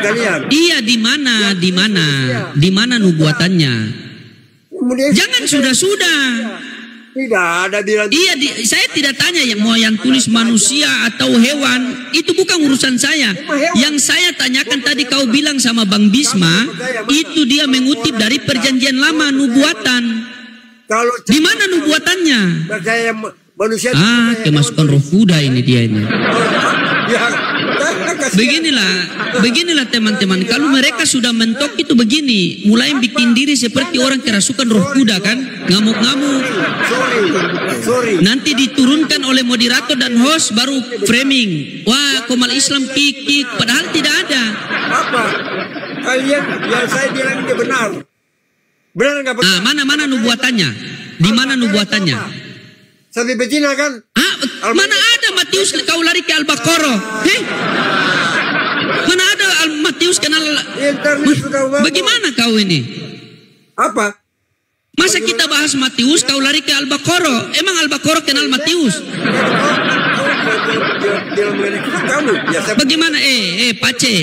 kalian. Iya, di mana nubuatannya? Jangan sudah. Tidak ada bilang. Iya, saya tidak tanya mau yang tulis manusia atau hewan, itu bukan urusan saya. Yang saya tanyakan tadi kau bilang sama Bang Bisma, itu dia mengutip dari Perjanjian Lama nubuatan. Di mana nubuatannya? Manusia kemasukan roh kuda ini dia ini. Beginilah teman-teman. Kalau mereka sudah mentok itu begini, mulai bikin diri seperti orang kerasukan roh kuda kan, ngamuk-ngamuk. Nanti diturunkan oleh moderator dan host baru framing. Wah, Komal Islam kik, padahal tidak ada. Apa? Kalian yang saya bilang itu benar. Benar nggak benar? Mana nubuatannya? Di mana nubuatannya? Sampai betina kan? Mana ada Matius kau lari ke Al-Baqarah? Mana ada Matius kenal? Bagaimana kau ini? Apa? Masa kita bahas Matius kau lari ke Al-Baqarah? Emang Al-Baqarah kenal Matius? Bagaimana? Pace,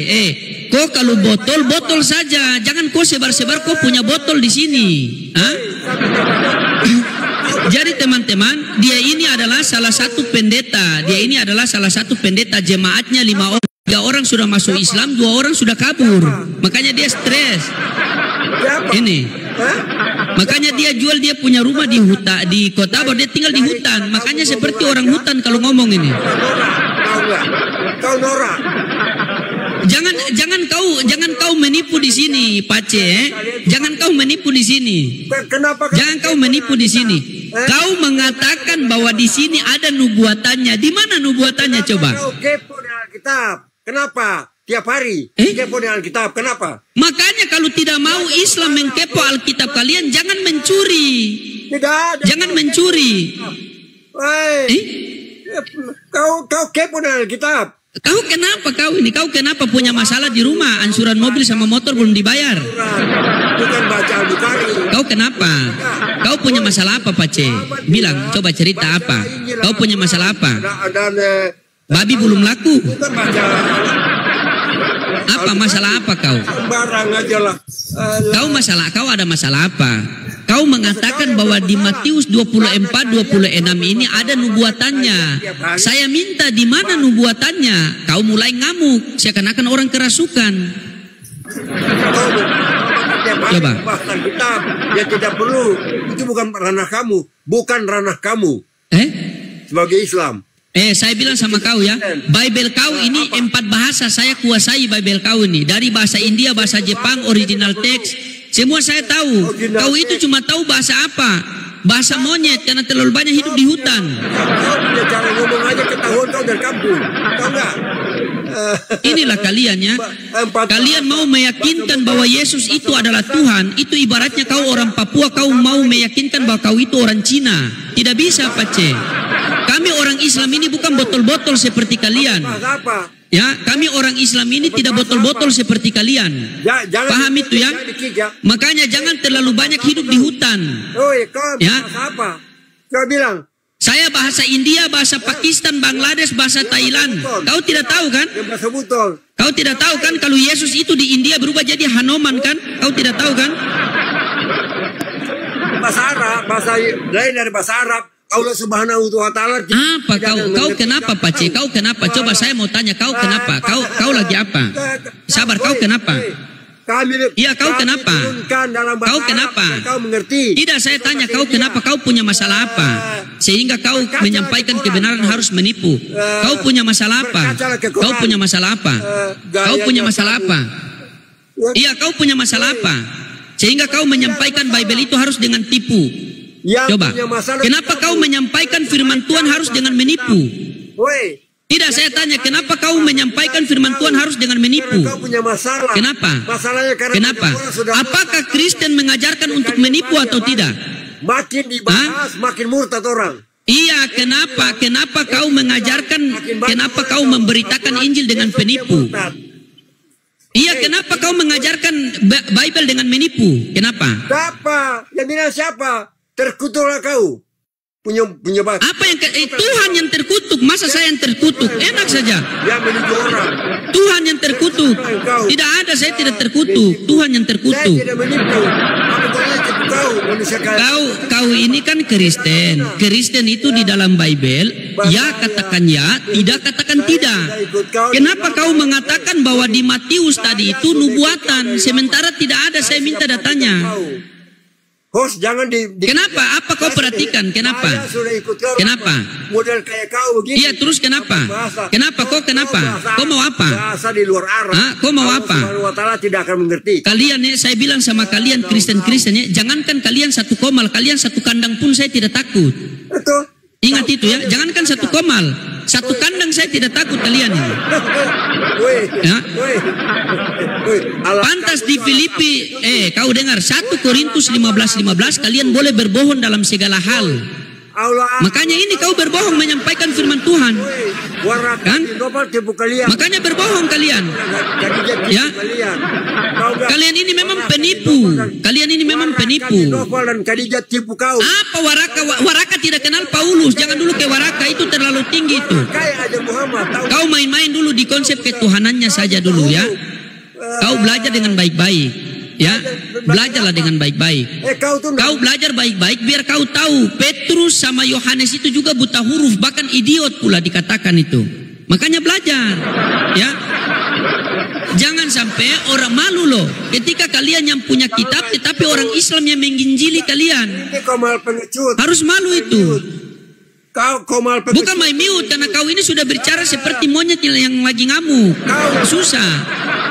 kau kalau botol saja, jangan kau sebar-sebar kau punya botol di sini. Jadi teman-teman, dia ini adalah salah satu pendeta. Dia ini adalah salah satu pendeta jemaatnya 5 orang. 3 orang sudah masuk Islam, 2 orang sudah kabur. Makanya dia stres. Ini. Makanya dia jual dia punya rumah di hutan, di kota, baru dia tinggal di hutan. Makanya seperti orang hutan kalau ngomong ini. Kau norak. Jangan kau menipu di sini, Pace. Jangan kau menipu di sini. Jangan kau menipu di sini. Kau mengatakan bahwa di sini ada nubuatannya. Di mana nubuatannya coba? Kau kepo dengan Alkitab. Kenapa? Tiap hari kepo dengan Alkitab. Kenapa? Makanya kalau tidak mau Islam mengkepo Alkitab kalian, jangan mencuri. Tidak ada. Jangan mencuri. Kau kepo dengan Alkitab. Kau kenapa punya masalah di rumah? Ansuran mobil sama motor belum dibayar. Bukan baca Al-Bukhari. Kau kenapa? Kau punya masalah apa, Pace? Bilang, coba cerita apa? Kau punya masalah apa? Babi belum laku. Bukan baca. Apa masalah apa kau? Sembarang aja lah. Kau ada masalah apa? Kau mengatakan bahwa di Matius 24-26 ini ada nubuatannya. Saya minta di mana nubuatannya? Kau mulai ngamuk, seakan-akan orang kerasukan. Coba. Ya tidak perlu. Itu bukan ranah kamu. Bukan ranah kamu. Sebagai Islam. Saya bilang sama kau ya, Bible kau ini 4 bahasa saya kuasai Bible kau ini. Dari bahasa India, bahasa Jepang, original text. Semua saya tahu. Kau itu cuma tahu bahasa apa? Bahasa monyet karena terlalu banyak hidup di hutan. Kau punya cara ngomong aja ketahuan kau dari kampung. Tahu nggak? Inilah kalian ya. Kalian mau meyakinkan bahwa Yesus itu adalah Tuhan. Itu ibaratnya kau orang Papua, kau mau meyakinkan bahwa kau itu orang Cina. Tidak bisa, Pace. Kami orang Islam ini bukan botol-botol seperti kalian. Ya, kami orang Islam ini tidak botol-botol seperti kalian. Paham itu ya? Makanya jangan terlalu banyak hidup di hutan. Ya. Apa? Kau bilang. Saya bahasa India, bahasa Pakistan, Bangladesh, bahasa Thailand. Kau tidak tahu kan? Kau tidak tahu kan kalau Yesus itu di India berubah jadi Hanuman kan? Kau tidak tahu kan? Bahasa Arab, bahasa lain dari bahasa Arab. Allah Subhanahu wa Ta'ala. Apa kau kenapa, Pace? Kau kenapa? Coba saya mau tanya kau kenapa? Kau lagi apa? Sabar, kau kenapa? Iya, kau kenapa? Kau kenapa? Kau mengerti? Tidak, saya tanya kau kenapa? Kau punya masalah apa? Sehingga kau menyampaikan kebenaran harus menipu. Kau punya masalah apa? Kau punya masalah apa? Kau punya masalah apa? Iya, kau punya masalah apa? Sehingga kau menyampaikan Bible itu harus dengan tipu. Coba, kenapa kau menyampaikan firman Tuhan harus dengan menipu? Tidak, saya tanya, kenapa kau menyampaikan firman Tuhan harus dengan menipu? Kenapa? Kenapa? Apakah Kristen mengajarkan untuk menipu atau tidak? Makin dibahas, makin murtad orang. Iya, kenapa? Kenapa kau mengajarkan, kenapa kau memberitakan Injil dengan penipu? Iya, kenapa kau mengajarkan Bible dengan menipu? Kenapa? Siapa? Yang bilang siapa? Terkutuklah kau. punya batu. Apa yang Tuhan yang terkutuk, masa saya yang terkutuk? Enak saja. Dia menuju orang. Tuhan yang terkutuk. Tidak ada, saya tidak terkutuk. Tuhan yang terkutuk. Saya tidak menipu. Kau ini kan Kristen. Kristen itu di dalam Bible, ya katakan ya, tidak katakan tidak. Kenapa kau mengatakan bahwa di Matius tadi itu nubuatan, sementara tidak ada? Saya minta datanya. Host, jangan Kenapa? Apa kau perhatikan? Kenapa? Kenapa? Model kayak kau begini. Iya, terus kenapa? Kenapa? Kau kenapa? Kau mau apa? Bahasa di luar arah. Kau mau apa? Allah tidak akan mengerti. Kalian saya bilang sama kalian Kristen-Kristen jangankan kalian satu komal, kalian satu kandang pun saya tidak takut. Betul. Ingat itu ya, jangankan satu komal, satu kandang saya tidak takut kalian ini. Ya. Pantas di Filipi, kau dengar 1 Korintus 15:15, kalian boleh berbohong dalam segala hal. Makanya ini kau berbohong menyampaikan firman Tuhan, kan? Makanya berbohong kalian. Ya, kalian ini memang penipu. Kalian ini memang penipu. Apa Waraka? Waraka tidak kenal Paulus. Jangan dulu ke Waraka, itu terlalu tinggi itu. Kau main-main dulu di konsep ketuhanannya saja dulu ya. Kau belajar dengan baik-baik. Ya, belajarlah dengan baik-baik. Kau belajar baik-baik biar kau tahu Petrus sama Yohanes itu juga buta huruf, bahkan idiot pula dikatakan itu. Makanya belajar, ya. Jangan sampai orang malu loh ketika kalian yang punya kitab tetapi orang Islam yang menginjili kalian. Harus malu itu. Bukan main mute karena kau ini sudah bicara seperti monyet yang lagi ngamuk. Susah.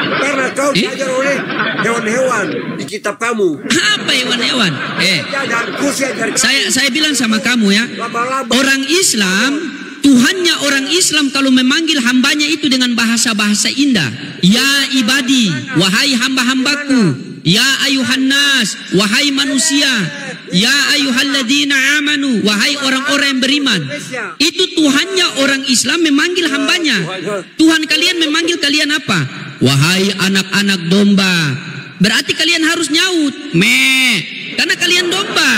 Karena kau diajar oleh hewan-hewan di kitab kamu. Apa hewan-hewan? Saya bilang sama kamu ya, orang Islam, Tuhannya orang Islam kalau memanggil hambanya itu dengan bahasa-bahasa indah. Ya ibadi, wahai hamba-hambaku. Ya ayuhan nas, wahai manusia. Ya ayyuhalladzina amanu, wahai orang-orang yang beriman. Itu Tuhannya orang Islam memanggil hambanya. Tuhan kalian memanggil kalian apa? Wahai anak-anak domba. Berarti kalian harus nyaut, meh, karena kalian domba.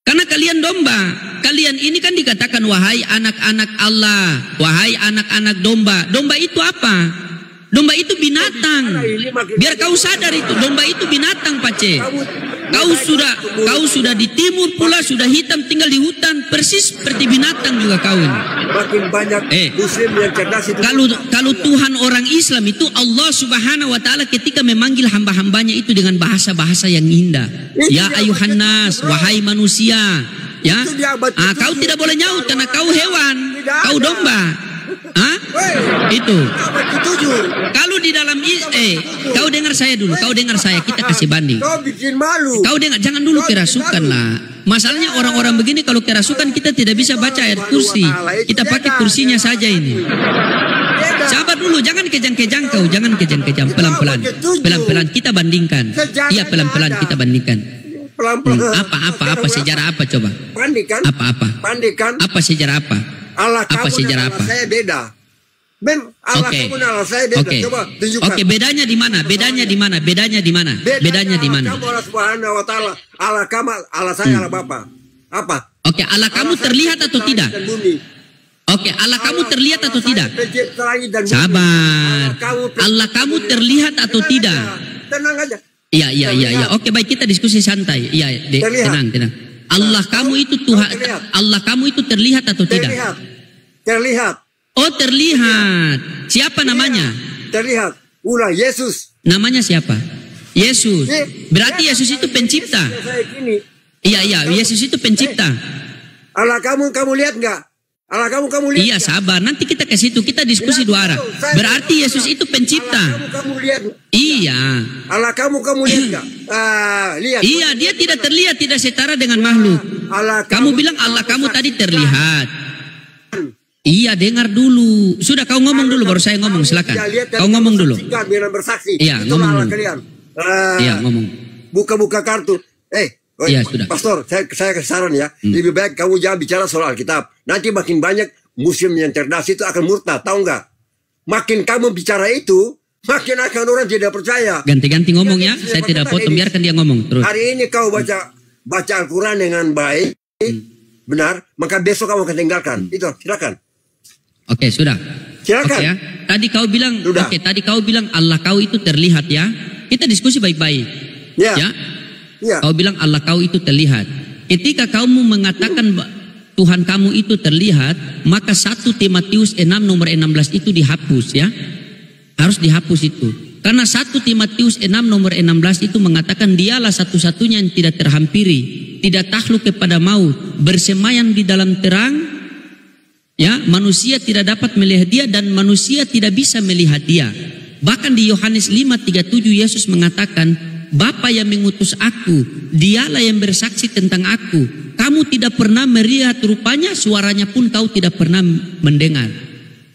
Karena kalian domba. Kalian ini kan dikatakan wahai anak-anak Allah, wahai anak-anak domba. Domba itu apa? Domba itu binatang. Biar kau sadar itu, domba itu binatang, Pace. Kau sudah di timur pula, sudah hitam, tinggal di hutan, persis seperti binatang juga kau ini. Makin banyak muslim yang cerdas itu. Kalau Tuhan orang Islam itu Allah Subhanahu wa taala ketika memanggil hamba-hambanya itu dengan bahasa-bahasa yang indah. Ya ayuhan nas, wahai manusia. Ya. Kau tidak boleh nyaut karena kau hewan, kau domba. Itu. Kalau di dalam kau dengar saya dulu, kau dengar saya, kita kasih banding. Kau bikin malu. Kau dengar, jangan dulu kerasukan lah. Masalahnya orang-orang begini kalau kerasukan kita tidak bisa baca ayat kursi. Kita pakai kursinya saja ini. Sabar dulu, jangan kejang-kejang kau, jangan kejang-kejang, pelan-pelan. Pelan-pelan kita bandingkan. Iya, pelan-pelan kita bandingkan. Apa sejarah apa coba? Bandingkan. Apa? Bandingkan. Apa sejarah apa? Allah apa kamu sejarah dan apa? Allah saya beda. Allah kamu dan Allah saya beda. Coba tunjukkan. Oke, bedanya di mana? Bedanya di mana? Bedanya di mana? Bedanya di mana? Kamu Allah Subhanahu wa taala, Allah kamu, Allah saya, Allah Bapa. Apa? Oke, Allah kamu terlihat atau tidak? Oke, Allah kamu terlihat atau tidak? Sabar. Allah kamu terlihat atau tidak? Tenang aja. Iya. Oke, baik, kita diskusi santai. Iya, tenang. Allah kamu itu Tuhan. Allah kamu itu terlihat atau tidak? Terlihat. Oh, terlihat. Siapa namanya? Terlihat. Ulah Yesus. Namanya siapa? Yesus. Berarti Yesus itu pencipta. Iya, Yesus itu pencipta. Allah kamu lihat nggak? Allah kamu lihat. Iya, sabar. Nanti kita ke situ, kita diskusi dua arah. Berarti Yesus itu pencipta. Kamu lihat. Iya. Allah kamu lihat nggak? Lihat. Iya, dia tidak terlihat, tidak setara dengan makhluk. Kamu bilang Allah kamu tadi terlihat. Iya, dengar dulu. Sudah, kau ngomong dulu, baru saya ngomong. Silakan. Kau ngomong dulu. Iya, ngomong dulu. Iya, ngomong. Buka kartu. Iya, sudah. Pastor, saya kasih saran ya. Lebih baik kamu jangan bicara soal Alkitab. Nanti makin banyak muslim yang cerdas itu akan murtad, tahu nggak? Makin kamu bicara itu, makin akan orang tidak percaya. Ganti-ganti ngomong ya. Saya tidak potong, biarkan dia ngomong terus. Hari ini kau baca baca Al-Quran dengan baik, benar, maka besok kamu akan tinggalkan. Itu, silakan. Oke, sudah. Silakan. Oke ya. Tadi kau bilang, Sudah. tadi kau bilang Allah kau itu terlihat ya. Kita diskusi baik-baik. Ya. Ya. Ya. Kau bilang Allah kau itu terlihat. Ketika kamu mengatakan Tuhan kamu itu terlihat, maka 1 Timotius 6 nomor 16 itu dihapus ya. Harus dihapus itu. Karena 1 Timotius 6 nomor 16 itu mengatakan dialah satu-satunya yang tidak terhampiri, tidak takluk kepada maut, bersemayam di dalam terang, ya, manusia tidak dapat melihat dia dan manusia tidak bisa melihat dia. Bahkan di Yohanes 5:37 Yesus mengatakan, Bapa yang mengutus aku, dialah yang bersaksi tentang aku. Kamu tidak pernah melihat rupanya, suaranya pun kau tidak pernah mendengar.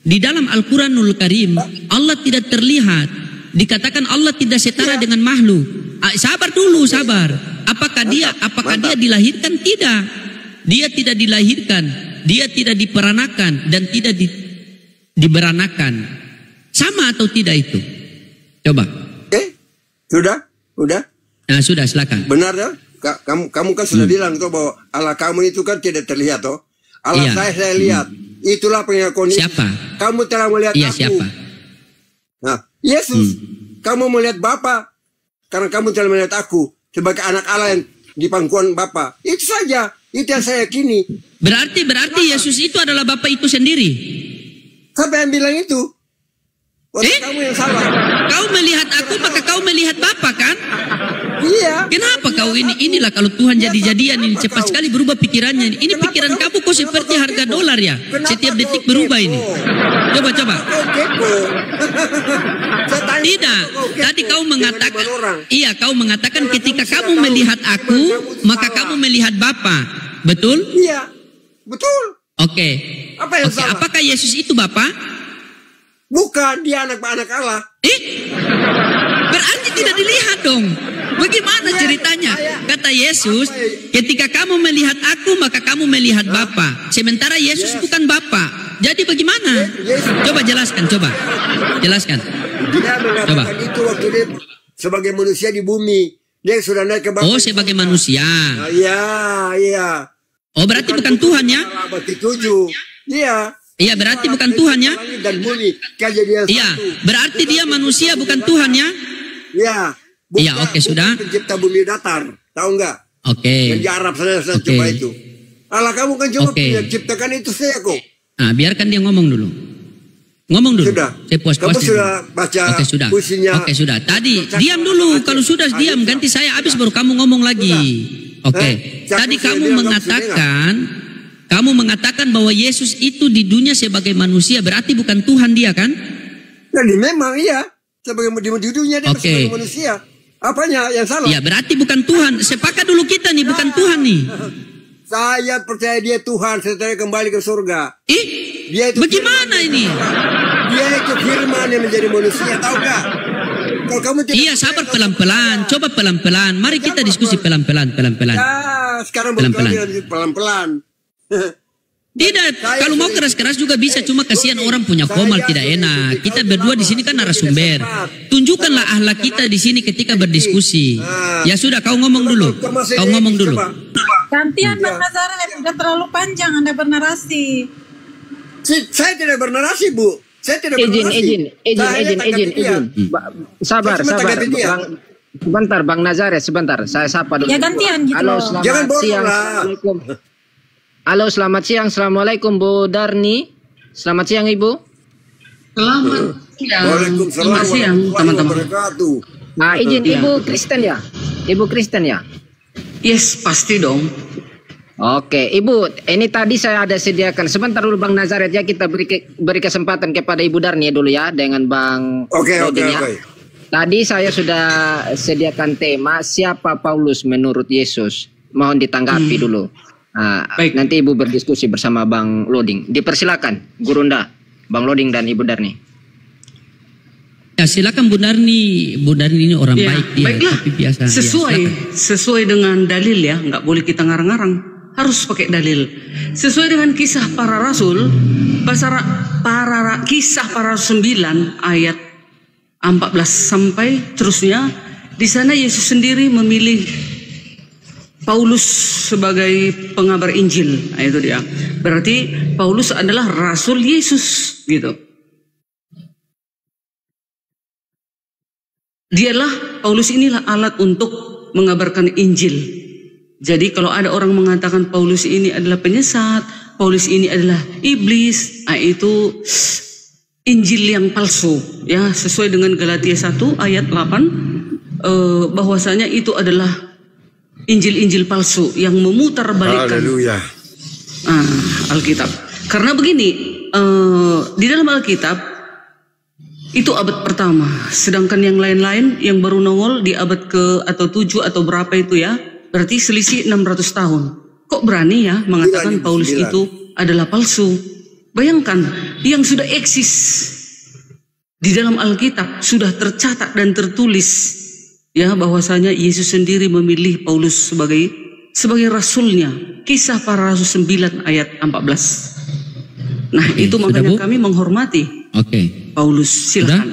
Di dalam Al-Quranul Karim, Allah tidak terlihat. Dikatakan Allah tidak setara dengan makhluk. Sabar dulu, sabar. Apakah dia dilahirkan? Tidak. Dia tidak dilahirkan. Dia tidak diperanakan dan tidak diberanakan. Sama atau tidak itu? Coba. Sudah. Nah, sudah, silakan. Benar ya? Kamu kan sudah bilang tuh bahwa Allah kamu itu kan tidak terlihat toh. Allah saya lihat. Itulah pengakuan. Siapa? Kamu telah melihat aku. Siapa? Nah, Yesus, kamu melihat Bapa karena kamu telah melihat aku sebagai anak Allah yang di pangkuan Bapa. Itu saja. Itu yang saya yakini. Berarti Yesus itu adalah Bapa itu sendiri. Siapa yang bilang itu? Kamu yang salah. Kau melihat aku maka kau melihat Bapa kan? Iya. Kenapa kau inilah kalau Tuhan jadi-jadian ini cepat sekali berubah pikirannya. Ini pikiran kamu kok seperti harga dolar ya. Setiap detik berubah ini. Coba. Tidak. Tadi kau mengatakan, kau mengatakan ketika kamu melihat aku maka kamu melihat Bapa. Betul? Iya. Betul. Oke. Apa yang salah? Apakah Yesus itu Bapa? Bukan, dia anak Allah. Berarti tidak dilihat dong. Bagaimana ceritanya? Kata Yesus, ketika kamu melihat aku, maka kamu melihat Bapa. Sementara Yesus bukan Bapa. Jadi bagaimana? Coba jelaskan, Jelaskan. Dia mengatakan itu waktu dia sebagai manusia di bumi. Dia sudah naik ke Bapa. Oh, sebagai manusia. Iya. Oh, berarti bukan Tuhan ya? Iya. Iya, berarti bukan Tuhan ya? Dan bumi, iya, berarti dia manusia bukan Tuhan ya? Iya. Iya, oke, sudah. Pencipta bumi datar, tahu nggak? Oke. Yang di Arab sana coba itu. Allah kamu kan cuma menciptakan itu saya kok. Nah, biarkan dia ngomong dulu. Sudah. Saya puas-puas. Kamu sudah baca puisinya. Oke, sudah. Tadi diam dulu. Kalau sudah diam, ganti saya habis baru kamu ngomong lagi. Oke. Tadi kamu mengatakan bahwa Yesus itu di dunia sebagai manusia, berarti bukan Tuhan dia kan? Jadi memang iya, sebagai di dunia dia sebagai manusia. Apanya yang salah? Ya berarti bukan Tuhan. Sepakat dulu kita nih, bukan Tuhan nih. Saya percaya dia Tuhan setelah kembali ke surga. Dia itu bagaimana ini? Dia itu firman yang menjadi manusia, tahu gak? Kalau kamu tidak sabar pelan-pelan, coba pelan-pelan. Mari kita diskusi pelan-pelan. Ya, sekarang pelan-pelan. Tidak, kalau mau keras-keras juga bisa, cuma kasihan orang punya formal tidak enak. Kita berdua di sini kan narasumber. Tunjukkanlah akhlak kita di sini ketika berdiskusi. Ya sudah, kau ngomong dulu. Gantian Bang Nazaret, sudah terlalu panjang Anda bernarasi. Saya tidak bernarasi, Bu. Saya tidak bernarasi. Izin. Sabar. Sebentar, Bang Nazaret, sebentar. Saya sapa dulu. Ya gantian gitu. Halo, selamat siang. Assalamualaikum. Halo, selamat siang. Assalamualaikum Bu Darni. Selamat siang Ibu. Selamat siang. Waalaikumsalam teman-teman. Nah, izin Ibu Kristen ya? Ibu Kristen ya? Yes, pasti dong. Oke, Ibu, ini tadi saya ada sediakan. Sebentar dulu Bang Nazaret ya, kita beri kesempatan kepada Ibu Darni dulu ya dengan Bang Rodin ya. Tadi saya sudah sediakan tema siapa Paulus menurut Yesus. Mohon ditanggapi dulu. Baik. Nanti Ibu berdiskusi bersama Bang Loding. Dipersilakan, Gurunda, Bang Loding dan Ibu Darni. Ya silakan Bu Darni. Bu Darni ini orang baik dia. Baiklah. Tapi biasa. Sesuai dengan dalil ya, nggak boleh kita ngarang-ngarang. Harus pakai dalil. Sesuai dengan kisah para rasul, kisah para rasul 9 ayat 14 sampai terusnya. Di sana Yesus sendiri memilih Paulus sebagai pengabar Injil. Nah, itu dia. Berarti Paulus adalah Rasul Yesus gitu. Paulus inilah alat untuk mengabarkan Injil. Jadi kalau ada orang mengatakan Paulus ini adalah penyesat, Paulus ini adalah iblis, nah itu Injil yang palsu, ya, sesuai dengan Galatia 1 ayat 8, bahwasanya itu adalah Injil-Injil palsu yang memutarbalikkan Alkitab. Karena begini, di dalam Alkitab itu abad pertama, sedangkan yang lain-lain yang baru nongol di abad ke atau 7 atau berapa itu ya, berarti selisih 600 tahun. Kok berani ya mengatakan Paulus itu adalah palsu? Bayangkan, yang sudah eksis di dalam Alkitab sudah tercatat dan tertulis ya bahwasanya Yesus sendiri memilih Paulus sebagai rasulnya. Kisah para Rasul 9 ayat 14. Nah, itu makanya kami menghormati Paulus. Silakan.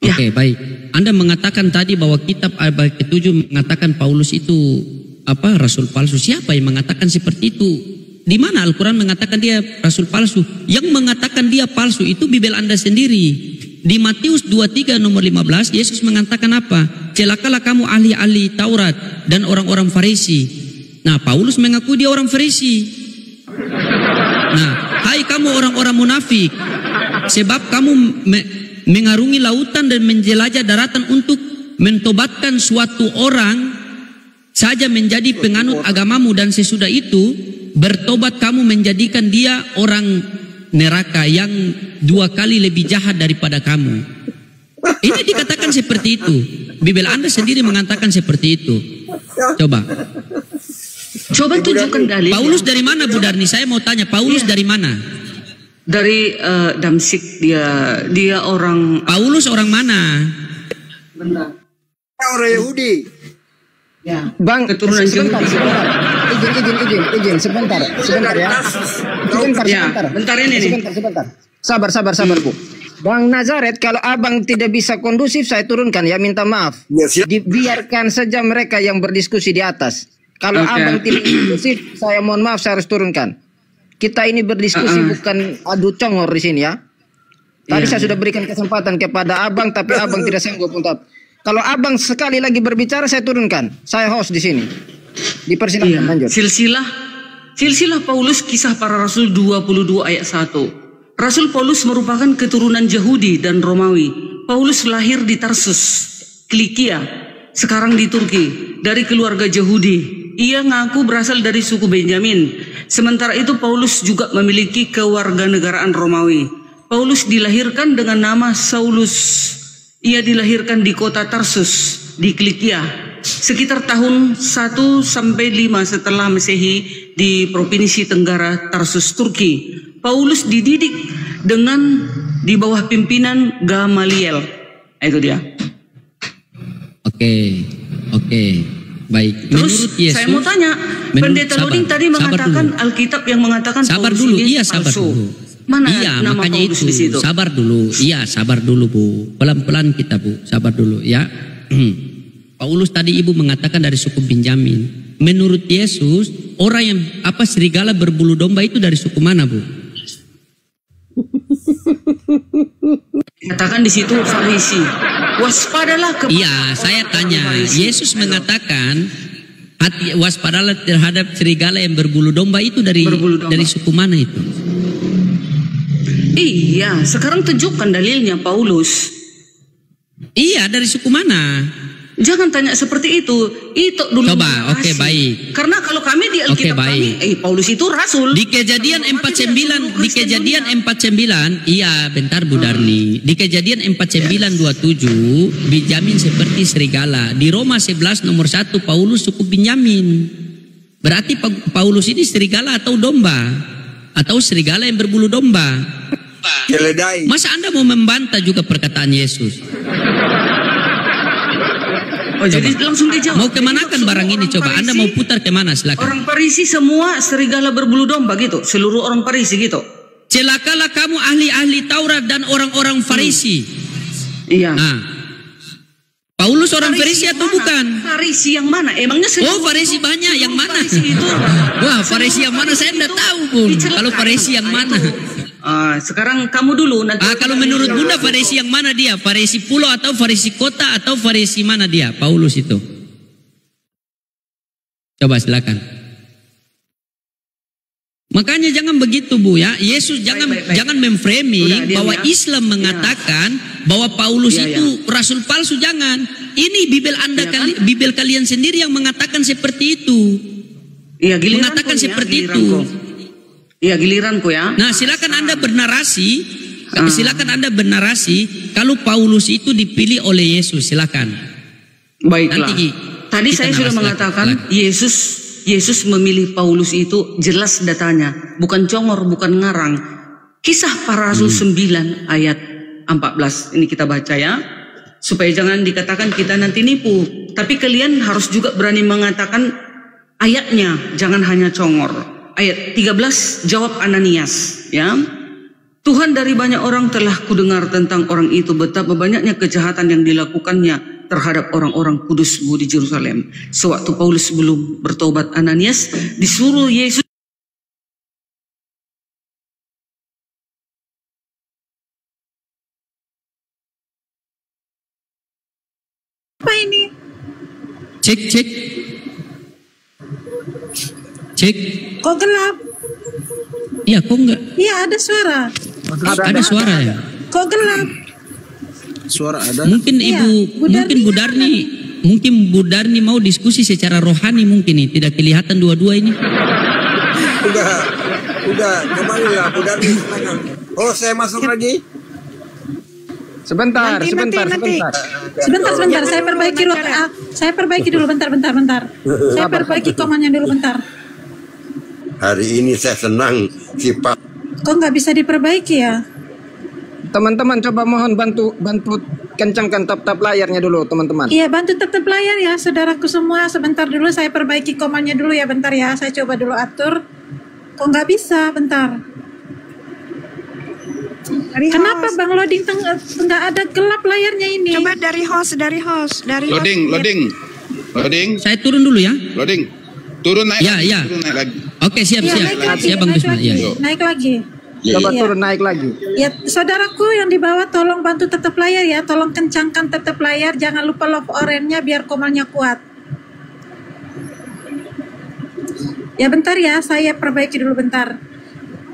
Oke, baik. Anda mengatakan tadi bahwa kitab abad ke-7 mengatakan Paulus itu rasul palsu. Siapa yang mengatakan seperti itu? Di mana Al-Quran mengatakan dia rasul palsu? Yang mengatakan dia palsu itu Bibel Anda sendiri. Di Matius 23 nomor 15, Yesus mengatakan apa? Celakalah kamu ahli-ahli Taurat dan orang-orang Farisi. Nah, Paulus mengaku dia orang Farisi. Nah, hai kamu orang-orang munafik, sebab kamu mengarungi lautan dan menjelajah daratan untuk mentobatkan suatu orang saja menjadi penganut agamamu, dan sesudah itu bertobat kamu menjadikan dia orang neraka yang 2 kali lebih jahat daripada kamu. Ini dikatakan seperti itu. Bibel Anda sendiri mengatakan seperti itu. Coba tunjukkan dalil. Paulus dari mana, Bu Darni? Saya mau tanya, Paulus dari mana? Dari Damsik. Dia orang. Paulus orang mana? Benar. Orang Yahudi. Ya. Bang, keturunan sebentar. Izin, sebentar ya. Bentar ini nih. Sebentar. Sabar, Bu. Bang Nazaret, kalau abang tidak bisa kondusif, saya turunkan ya, minta maaf. Dibiarkan saja mereka yang berdiskusi di atas. Kalau abang tidak kondusif, saya mohon maaf, saya harus turunkan. Kita ini berdiskusi bukan adu congor di sini ya. Tadi saya sudah berikan kesempatan kepada abang, tapi abang tidak sanggup untuk. Kalau abang sekali lagi berbicara, saya turunkan. Saya host di sini. Dipersilakan lanjut. Silsilah Paulus, Kisah Para Rasul 22 ayat 1. Rasul Paulus merupakan keturunan Yahudi dan Romawi. Paulus lahir di Tarsus, Kilikia, sekarang di Turki, dari keluarga Yahudi. Ia ngaku berasal dari suku Benyamin. Sementara itu Paulus juga memiliki kewarganegaraan Romawi. Paulus dilahirkan dengan nama Saulus. Ia dilahirkan di kota Tarsus di Kilikia sekitar tahun 1 sampai 5 setelah Masehi di Provinsi Tenggara Tarsus, Turki. Paulus dididik di bawah pimpinan Gamaliel. Itu dia. Oke. Baik. Terus Yesus, saya mau tanya, Pendeta Luding tadi mengatakan Alkitab yang mengatakan sabar Paulus dulu, ini sabar palsu. dulu. Mana nama makanya Paulus itu. di situ? Sabar dulu. Iya, sabar dulu, Bu. Pelan-pelan kita, Bu. Sabar dulu ya. Paulus tadi Ibu mengatakan dari suku Benyamin. Menurut Yesus, orang yang serigala berbulu domba itu dari suku mana, Bu? Katakan di situ Farisi. Waspadalah kepada. Iya, saya tanya. Yesus mengatakan waspadalah terhadap serigala yang berbulu domba itu dari suku mana itu? Iya, sekarang tunjukkan dalilnya Paulus. Iya, dari suku mana? Jangan tanya seperti itu. Itu dulu. Coba, baik. Karena kalau kami di Alkitab kami, Paulus itu rasul. Di Kejadian 49, iya, bentar Bu Darni. Di Kejadian 49:27, Benyamin seperti serigala. Di Roma 11 nomor 1, Paulus suku Benyamin. Berarti Paulus ini serigala atau domba? Atau serigala yang berbulu domba? Keledai. Masa Anda mau membantah juga perkataan Yesus? Jadi langsung dijawab. Mau kemanakan barang ini coba? Anda mau putar kemana? Silakan. Orang Farisi semua serigala berbulu domba gitu. Seluruh orang Farisi gitu. Celakalah kamu ahli-ahli Taurat dan orang-orang Farisi. Iya. Nah, Paulus orang Farisi atau bukan? Farisi yang mana? Emangnya Farisi banyak yang mana? Farisi itu. Wah, Farisi yang mana saya tidak tahu, Bun. Kalau Farisi yang mana? Sekarang kamu dulu. Kalau menurut Bunda Farisi yang mana dia? Farisi pulau atau Farisi kota atau Farisi mana dia? Paulus itu. Coba silakan. Makanya jangan begitu, Bu, ya. Yesus jangan memframing bahwa Islam mengatakan bahwa Paulus itu rasul palsu, jangan. Ini Bibel Anda Bibel kalian sendiri yang mengatakan seperti itu. Iya, mengatakan seperti itu. Iya, giliranku ya. Nah, silakan Anda bernarasi. Silakan Anda bernarasi kalau Paulus itu dipilih oleh Yesus, silakan. Baiklah. Tadi saya sudah mengatakan Yesus memilih Paulus itu jelas datanya, bukan congor, bukan ngarang. Kisah para Rasul 9 ayat 14 ini kita baca ya, supaya jangan dikatakan kita nanti nipu. Tapi kalian harus juga berani mengatakan ayatnya, jangan hanya congor. Ayat 13, jawab Ananias ya. Tuhan, dari banyak orang telah kudengar tentang orang itu, betapa banyaknya kejahatan yang dilakukannya terhadap orang-orang kudusmu di Yerusalem. Sewaktu Paulus belum bertobat, Ananias disuruh Yesus. Apa ini? Cek. Kok gelap? Iya, kok enggak? Iya, ada suara. Ada suara ya? Kok gelap? Suara ada. Mungkin mungkin Bu Darni mau diskusi secara rohani mungkin nih, tidak kelihatan dua-dua ini. Udah, kembali lah Bu Darni. Oh, saya masuk lagi. Sebentar. Saya perbaiki dulu bentar. Saya perbaiki komannya dulu bentar. Hari ini saya senang si Pak. Kok nggak bisa diperbaiki ya? Teman-teman coba mohon bantu kencangkan tap layarnya dulu, teman-teman. Iya, bantu tap layar ya, saudaraku semua. Sebentar dulu saya perbaiki komannya dulu ya, bentar ya. Saya coba dulu atur. Kok nggak bisa, bentar. Kenapa Bang loading nggak ada gelap layarnya ini? Coba dari host. Loading. Saya turun dulu ya. Loading. Turun naik. Ya. Turun naik lagi. Oke, siap. Siap Bang Bisma. Ya. Naik lagi. Coba turun naik lagi. Ya, saudaraku yang di bawah tolong bantu tetap layar ya. Tolong kencangkan tetap layar. Jangan lupa lock orange-nya biar komannya kuat. Ya bentar ya, saya perbaiki dulu bentar.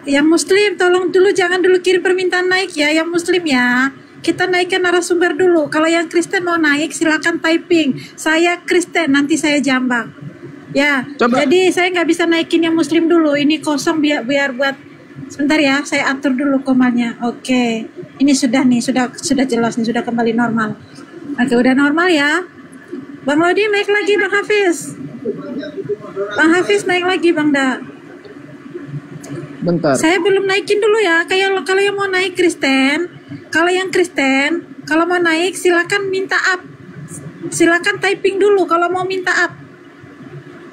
Yang Muslim tolong dulu, jangan dulu kirim permintaan naik ya. Yang Muslim ya, kita naikkan narasumber dulu. Kalau yang Kristen mau naik silakan typing. Saya Kristen, nanti saya jambak. Ya, coba. Jadi saya nggak bisa naikin yang Muslim dulu. Ini kosong biar buat. Sebentar ya, saya atur dulu komanya. Oke, ini sudah jelas nih, sudah kembali normal. Oke, udah normal ya. Bang Lodi naik lagi, Bang Hafiz. Bang Hafiz naik lagi, Bang Da. Bentar. Saya belum naikin dulu ya. Kalau yang mau naik Kristen, kalau mau naik silakan minta up. Silakan typing dulu kalau mau minta up.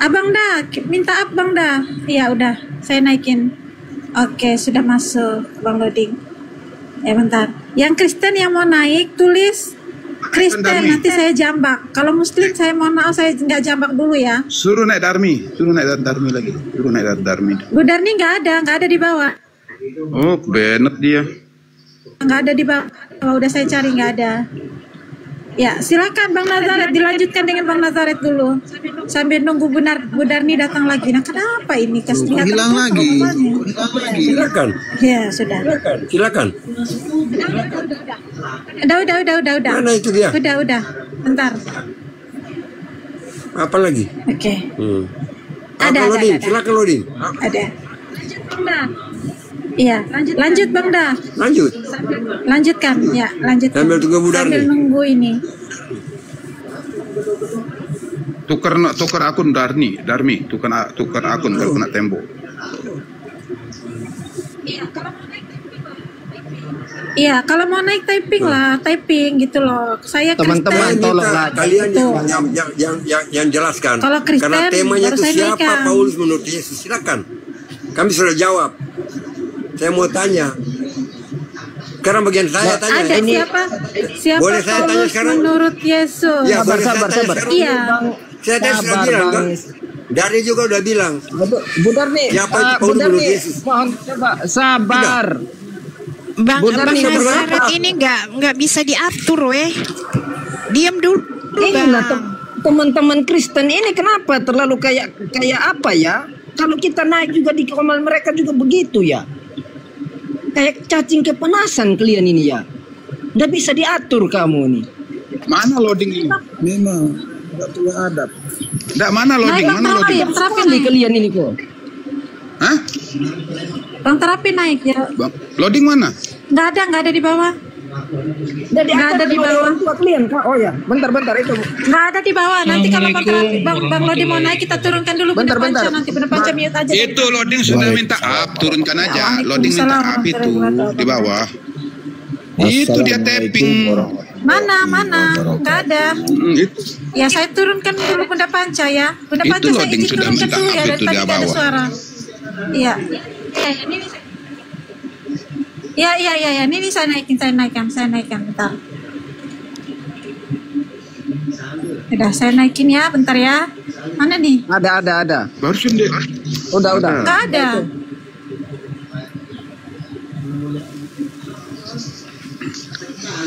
Abang Da, minta up Bang Da. Iya udah, saya naikin. Oke, sudah masuk Bang loading. Ya bentar. Yang Kristen yang mau naik tulis Kristen, nanti saya jambak. Kalau Muslim saya mohon maaf, saya nggak jambak dulu ya. Suruh naik Darmi lagi. Bu Darni nggak ada di bawah. Oh, benet dia. Nggak ada di bawah. Udah saya cari nggak ada. Ya, silakan Bang Nazaret, dilanjutkan dengan Bang Nazaret dulu. Sambil nunggu Bu Darni datang lagi. Nah, kenapa ini? Hilang lagi. Silakan. Ya, sudah. Silakan. Udah. Mana itu dia? Udah. Bentar. Apa lagi? Oke. Ada. Silakan loading. Ada. Iya, lanjut Bang Da. Lanjutkan, ya, lanjutkan. Sambil tunggu Bu Darni. Sambil nunggu ini. Tukar akun Darmi, tukar akun kalau kena tembok. Iya, kalau mau naik typing lah, typing gitu loh. Saya teman-teman tolonglah kalian yang jelaskan. Kalau Kristen, karena temanya itu siapa naikkan. Paulus menurut Yesus, silakan. Kami sudah jawab. Saya mau tanya, Sekarang bagian saya tanya. Ada siapa Boleh saya tanya Paulus sekarang? menurut Yesus? Ya, Sabar. Iya. Saya tadi sudah bilang kan. Dari juga udah bilang. Bu Darni, Siapa itu Paulus menurut Yesus? mohon coba sabar. Bang Bukan nih, Nazaret ini nggak bisa diatur, diam dulu. Inilah teman-teman Kristen ini kenapa terlalu kayak apa ya? Kalau kita naik juga di komal mereka juga begitu ya. Kayak cacing kepanasan kalian ini ya. Nggak bisa diatur kamu nih. Mana loading ini? Memang nggak punya adab. Nggak, mana loading? Naik, Mana loading? terapi Sekali naik. kalian ini kok. Hah? Bang terapi naik ya. Bang, loading mana? Nggak ada di bawah. Dari Nggak ada di bawah. orang tua kalian kak. Oh ya, bentar itu. Nggak ada di bawah. Nanti kalau Bang terapi, Bang Lodi mau naik, kita turunkan dulu Bunda Bentar. Panca. Nanti Bunda Panca mute aja. Itu loading sudah minta up, turunkan aja. Loading minta up itu di bawah. Itu dia tapping. Mana? Nggak ada. Itu. Ya saya turunkan dulu Bunda Panca ya. Bunda Itu Panca saya loading izin sudah turunkan minta dulu up ya. itu Dari di tadi nggak ada bawah. suara. Iya. Ya. Ini saya naikkan bentar. Udah saya naikin ya, bentar ya. Mana nih? Ada. Barusan dia. Udah. Nggak ada.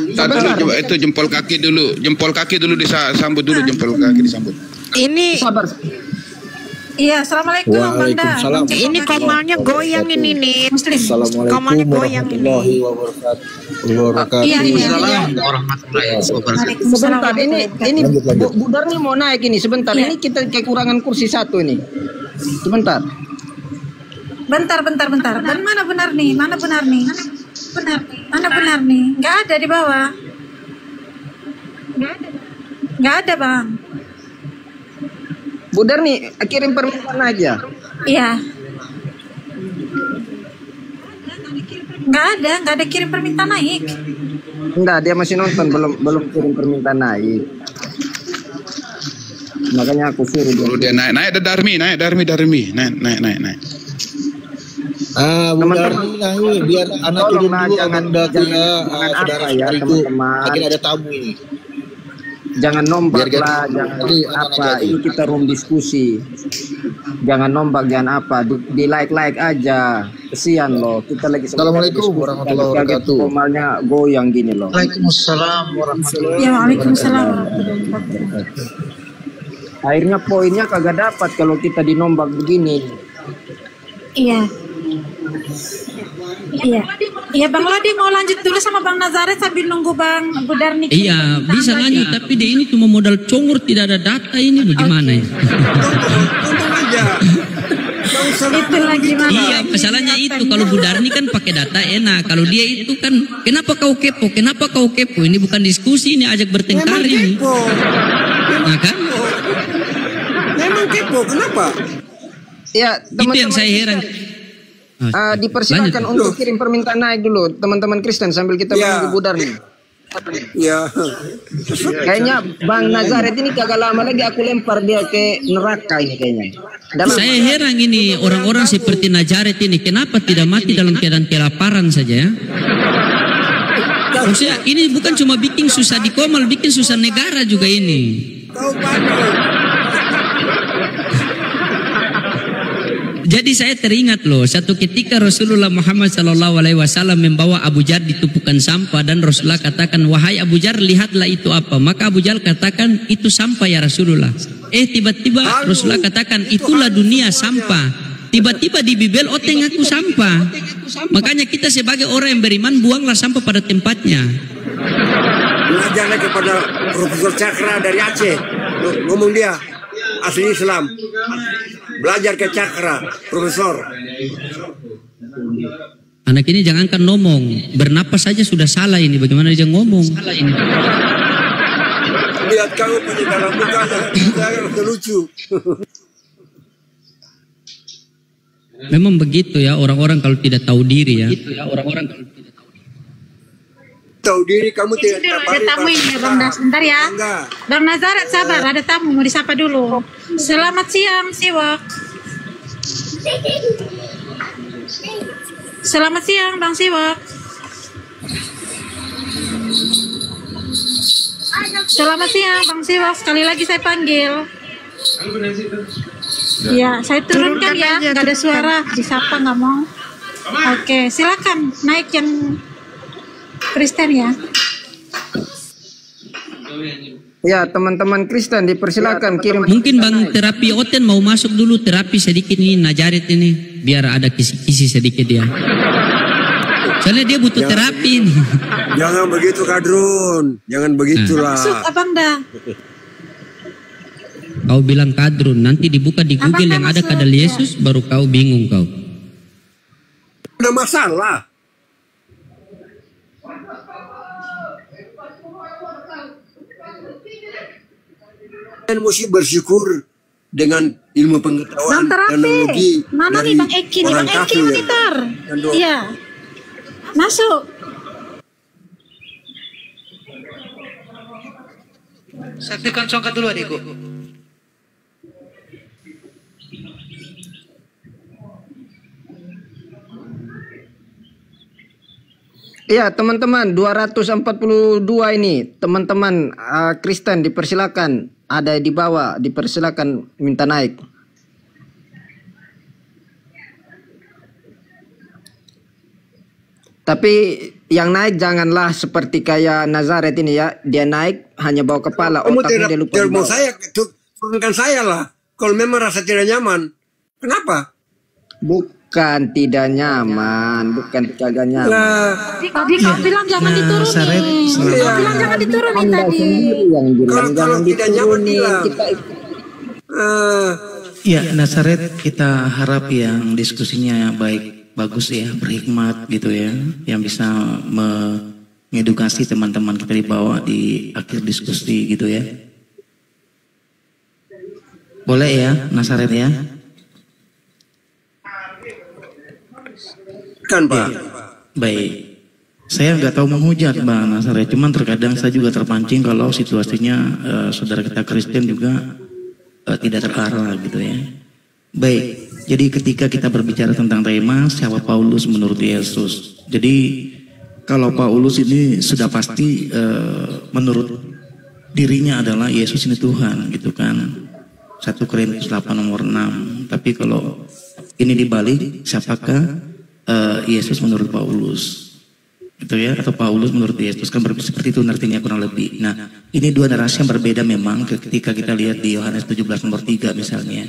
Tadi coba itu jempol kaki dulu disambut dulu, jempol kaki disambut. Ini Sabar. Iya, assalamualaikum Bang Da. ini komalnya goyang ini nih. Muslim. Komalnya goyang ini. Iya. Sebentar ini Bu Darni mau naik ini sebentar. Ini kita kekurangan kursi satu ini. Sebentar. Bentar. Dan mana benar nih? Mana benar nih? Nggak ada di bawah. Nggak ada Bang. Bu Darni kirim permintaan aja. Iya. Nggak ada kirim permintaan naik. Enggak, dia masih nonton, belum kirim permintaan naik. Makanya aku suruh dia. Kalau dia naik ada Darmi. Naik. Teman-teman naik biar anak turun dulu Anda punya saudara ya teman-teman. Lagi ada tamu ini. Jangan nombak Biar lah, ganti. jangan Nanti apa. anak-anak Ini kita room diskusi. Jangan nombak, jangan apa. Di like aja. Kesian loh. Kita lagi. Assalamualaikum warahmatullahi wabarakatuh. Formalnya goyang gini loh. Waalaikumsalam warahmatullahi Ya, waalaikumsalam warahmatullahi wabarakatuh. Akhirnya poinnya kagak dapat kalau kita dinombak begini. Iya. Bang Lodi mau lanjut dulu sama Bang Nazaret sambil nunggu Bang Budarni. Iya, bisa lanjut, tapi dia ini cuma modal congor, tidak ada data ini bagaimana ya? Untung aja. Itu lagi mana? Iya, masalahnya itu kalau Budarni kan pakai data enak. Kalau dia itu kan, kenapa kau kepo? Ini bukan diskusi, ini ajak bertengkar ini. Nah kan? Memang kepo, kenapa? Ya, Itu yang saya heran. Dipersilakan untuk kirim permintaan naik dulu teman-teman Kristen sambil kita menunggu Bu Darni. Ya. Kayaknya Bang Nazaret ini kagak lama lagi aku lempar dia ke neraka ini kayaknya. Saya heran ini orang-orang seperti Nazaret ini kenapa tidak mati dalam keadaan kelaparan saja ya? Maksudnya ini bukan cuma bikin susah di Komal, bikin susah negara juga ini. Kau panik. Jadi saya teringat loh, satu ketika Rasulullah Muhammad SAW membawa Abu Jar di tumpukan sampah dan Rasulullah katakan, wahai Abu Jar, lihatlah itu apa. Maka Abu Jar katakan, itu sampah ya Rasulullah. Tiba-tiba Rasulullah katakan, itulah dunia sampah. Tiba-tiba di Bibel oteng aku sampah. Makanya kita sebagai orang yang beriman, buanglah sampah pada tempatnya. Belajarlah kepada Profesor Cakra dari Aceh. Ngomong dia, asli Islam. Belajar ke Cakra, Profesor. Anak ini jangankan ngomong, bernapas saja sudah salah ini. Bagaimana dia ngomong? Lihat kamu punya dalam mukanya, saya lucu. Memang begitu ya orang-orang kalau tidak tahu diri ya. Tahu diri kamu tidak Ada tamu ini ya Bang Das, bentar ya. Bang Nazaret sabar, ada tamu mau disapa dulu. Selamat siang Siwak. Selamat siang Bang Siwak. Selamat siang Bang Siwa, sekali lagi saya panggil. Ya, saya turunkan ya, nggak ada suara, disapa nggak mau. Oke, silakan naik yang Kristen ya. Ya, teman-teman Kristen dipersilakan kirim. Mungkin Bang terapi Oten mau masuk dulu terapi sedikit ini Nazaret ini, biar ada kisi-kisi sedikit dia. Soalnya dia butuh terapi ini. Jangan begitu Kadrun, jangan begitulah. Masuk Abang dah. Kau bilang Kadrun, nanti dibuka di Google yang ada kadal Yesus, baru kau bingung kau. Ada masalah. Dan mesti bersyukur dengan ilmu pengetahuan teknologi. Mana nih Bang Eki? Bang Eki monitor. Iya. Masuk. Saktikan songkat dulu adikku. Iya teman-teman 242 ini teman-teman Kristen dipersilakan, ada di bawah dipersilakan minta naik. Tapi yang naik janganlah seperti kayak Nazaret ini ya, dia naik hanya bawa kepala, otaknya dia lupa. Mau saya turunkan saya lah. Kalau memang rasa tidak nyaman, kenapa? Bukan tidak nyaman, bukan kagak nyaman. Tadi kau bilang jangan diturunin. Kau bilang jangan diturunin tadi. Yang bilang jangan diturunin. Ya Nazaret, kita harap yang diskusinya bagus ya, berhikmat gitu ya, yang bisa mengedukasi teman-teman kita di bawah di akhir diskusi gitu ya. Boleh ya Nazaret ya? Kan Pak. Ya, baik. Saya nggak tahu menghujat Bang Nazaret, cuman terkadang saya juga terpancing kalau situasinya saudara kita Kristen juga tidak terarah gitu ya. Baik, jadi ketika kita berbicara tentang tema siapa Paulus menurut Yesus. Jadi kalau Paulus ini sudah pasti menurut dirinya adalah Yesus ini Tuhan gitu kan. 1 Korintus 8 nomor 6. Tapi kalau ini dibalik, siapakah Yesus menurut Paulus? Gitu ya, atau Paulus menurut Yesus, kan seperti itu artinya kurang lebih. Nah, ini dua narasi yang berbeda memang ketika kita lihat di Yohanes 17 nomor 3 misalnya.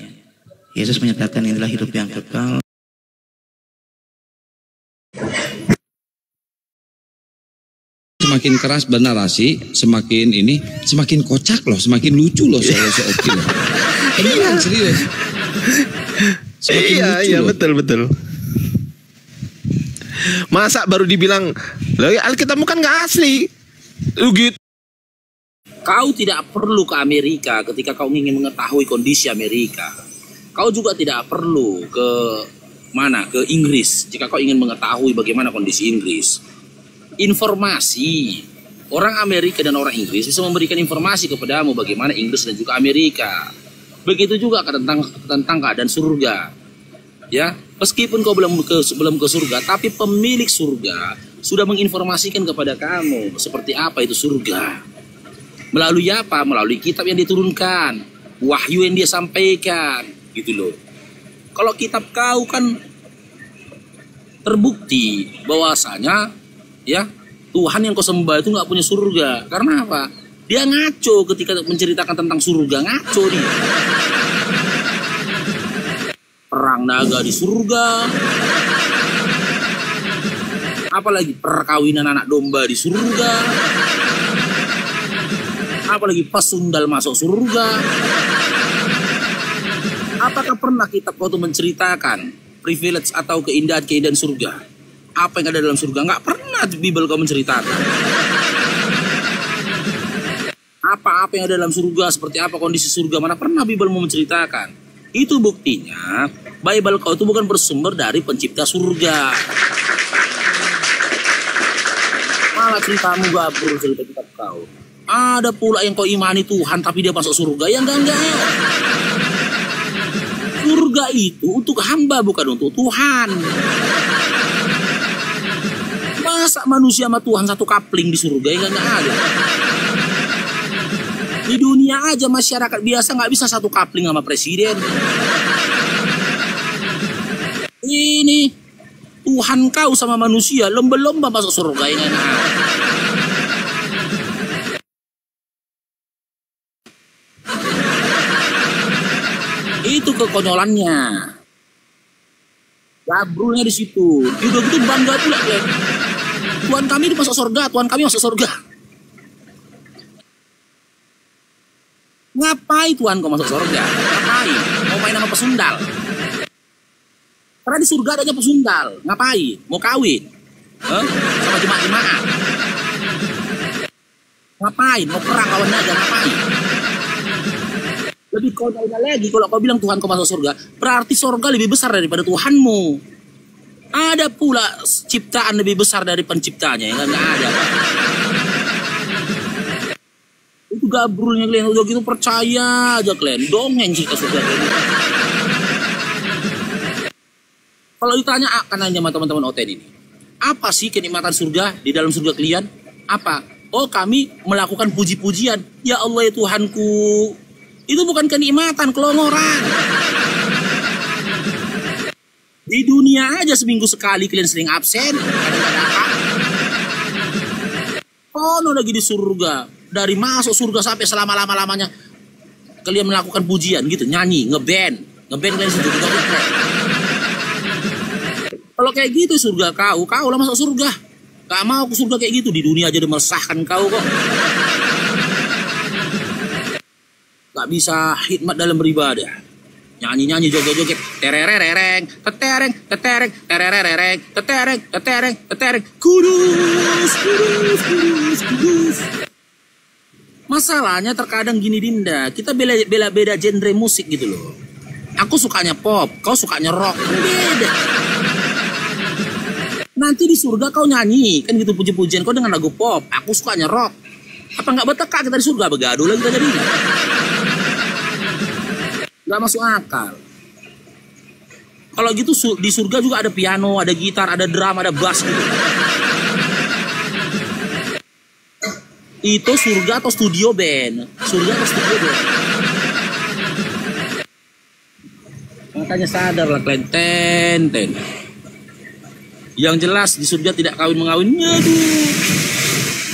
Yesus menyatakan inilah hidup yang kekal. Semakin keras bernarasi, semakin kocak loh, semakin lucu loh soal Oki loh. Beneran serius. Iya, betul. Masa baru dibilang, Alkitabmu kan nggak asli. Gitu. Kau tidak perlu ke Amerika ketika kau ingin mengetahui kondisi Amerika. Kau juga tidak perlu ke Inggris jika kau ingin mengetahui bagaimana kondisi Inggris. Informasi orang Amerika dan orang Inggris bisa memberikan informasi kepadamu bagaimana Inggris dan juga Amerika. Begitu juga tentang keadaan surga. Ya, meskipun kau belum ke surga, tapi pemilik surga sudah menginformasikan kepada kamu seperti apa itu surga. Melalui apa? Melalui kitab yang diturunkan, wahyu yang dia sampaikan. Gitu loh. Kalau kitab kau kan terbukti bahwasanya ya Tuhan yang kau sembah itu nggak punya surga. Karena apa? Dia ngaco ketika menceritakan tentang surga, ngaco dia. Perang naga di surga. Apalagi perkawinan anak domba di surga. Apalagi pasundal masuk surga. Apakah pernah kitab kau tuh menceritakan privilege atau keindahan surga? Apa yang ada dalam surga? Nggak pernah Bible kau menceritakan. Apa-apa yang ada dalam surga, seperti apa kondisi surga, mana pernah Bible mau menceritakan. Itu buktinya Bible kau itu bukan bersumber dari pencipta surga. Malah ceritamu gabur cerita kitab kau. Ada pula yang kau imani Tuhan tapi dia masuk surga. Ya enggak. Surga itu untuk hamba bukan untuk Tuhan. Masa manusia sama Tuhan satu kapling di surga? Ya enggak ada. Di dunia aja masyarakat biasa nggak bisa satu kapling sama presiden. Ini Tuhan kau sama manusia lomba-lomba masuk surga yang enak. Itu kekonyolannya. Gabrulnya di situ. Udah gitu bangga pula, Glenn. Tuhan kami masuk surga, Tuhan kami masuk surga. Ngapain Tuhan kau masuk surga? Ngapain? Mau main sama pesundal? Karena di surga adanya pesundal. Ngapain? Mau kawin? Sama jemaah-jemaah? Ngapain? Mau perang kawan aja? Ngapain? Lebih konyolnya lagi kalau kau bilang Tuhan kau masuk surga, berarti surga lebih besar daripada Tuhanmu. Ada pula ciptaan lebih besar dari penciptanya, ya nggak ada. Itu gabrulnya kalian udah gitu, percaya aja kalian, dongeng cerita surga kalian. Kalau ditanya akan aja sama teman-teman OTN ini, apa sih kenikmatan surga di dalam surga kalian? Apa? Oh, kami melakukan puji-pujian. Ya Allah ya Tuhanku. Itu bukan kenikmatan, kelongoran. Di dunia aja seminggu sekali kalian sering absen. Kono lagi di surga. Dari masuk surga sampai selama-lama-lamanya kalian melakukan pujian gitu, nyanyi, ngeband kalian situ juga. Kalau kayak gitu surga kau lah masuk surga. Gak mau ke surga kayak gitu, di dunia aja udah meresahkan kau kok. Gak bisa hikmat dalam beribadah. Nyanyi-nyanyi, joget-joget, tererereng, tetereng, tetereng, tererereng, tetereng, tetereng, tetereng, kudus, kudus, kudus, kudus. Masalahnya terkadang gini Dinda, kita beda genre musik gitu loh. Aku sukanya pop, kau sukanya rock, beda. Nanti di surga kau nyanyi, kan gitu puji-pujian kau dengan lagu pop, aku sukanya rock. Apa nggak beteka kita di surga, begaduh lagi kita jadinya. Gak masuk akal. Kalau gitu di surga juga ada piano, ada gitar, ada drum, ada bass gitu. Itu surga atau studio band? Surga atau studio band? Makanya sadarlah kalian, ten. Yang jelas di surga tidak kawin-mengawinnya tuh.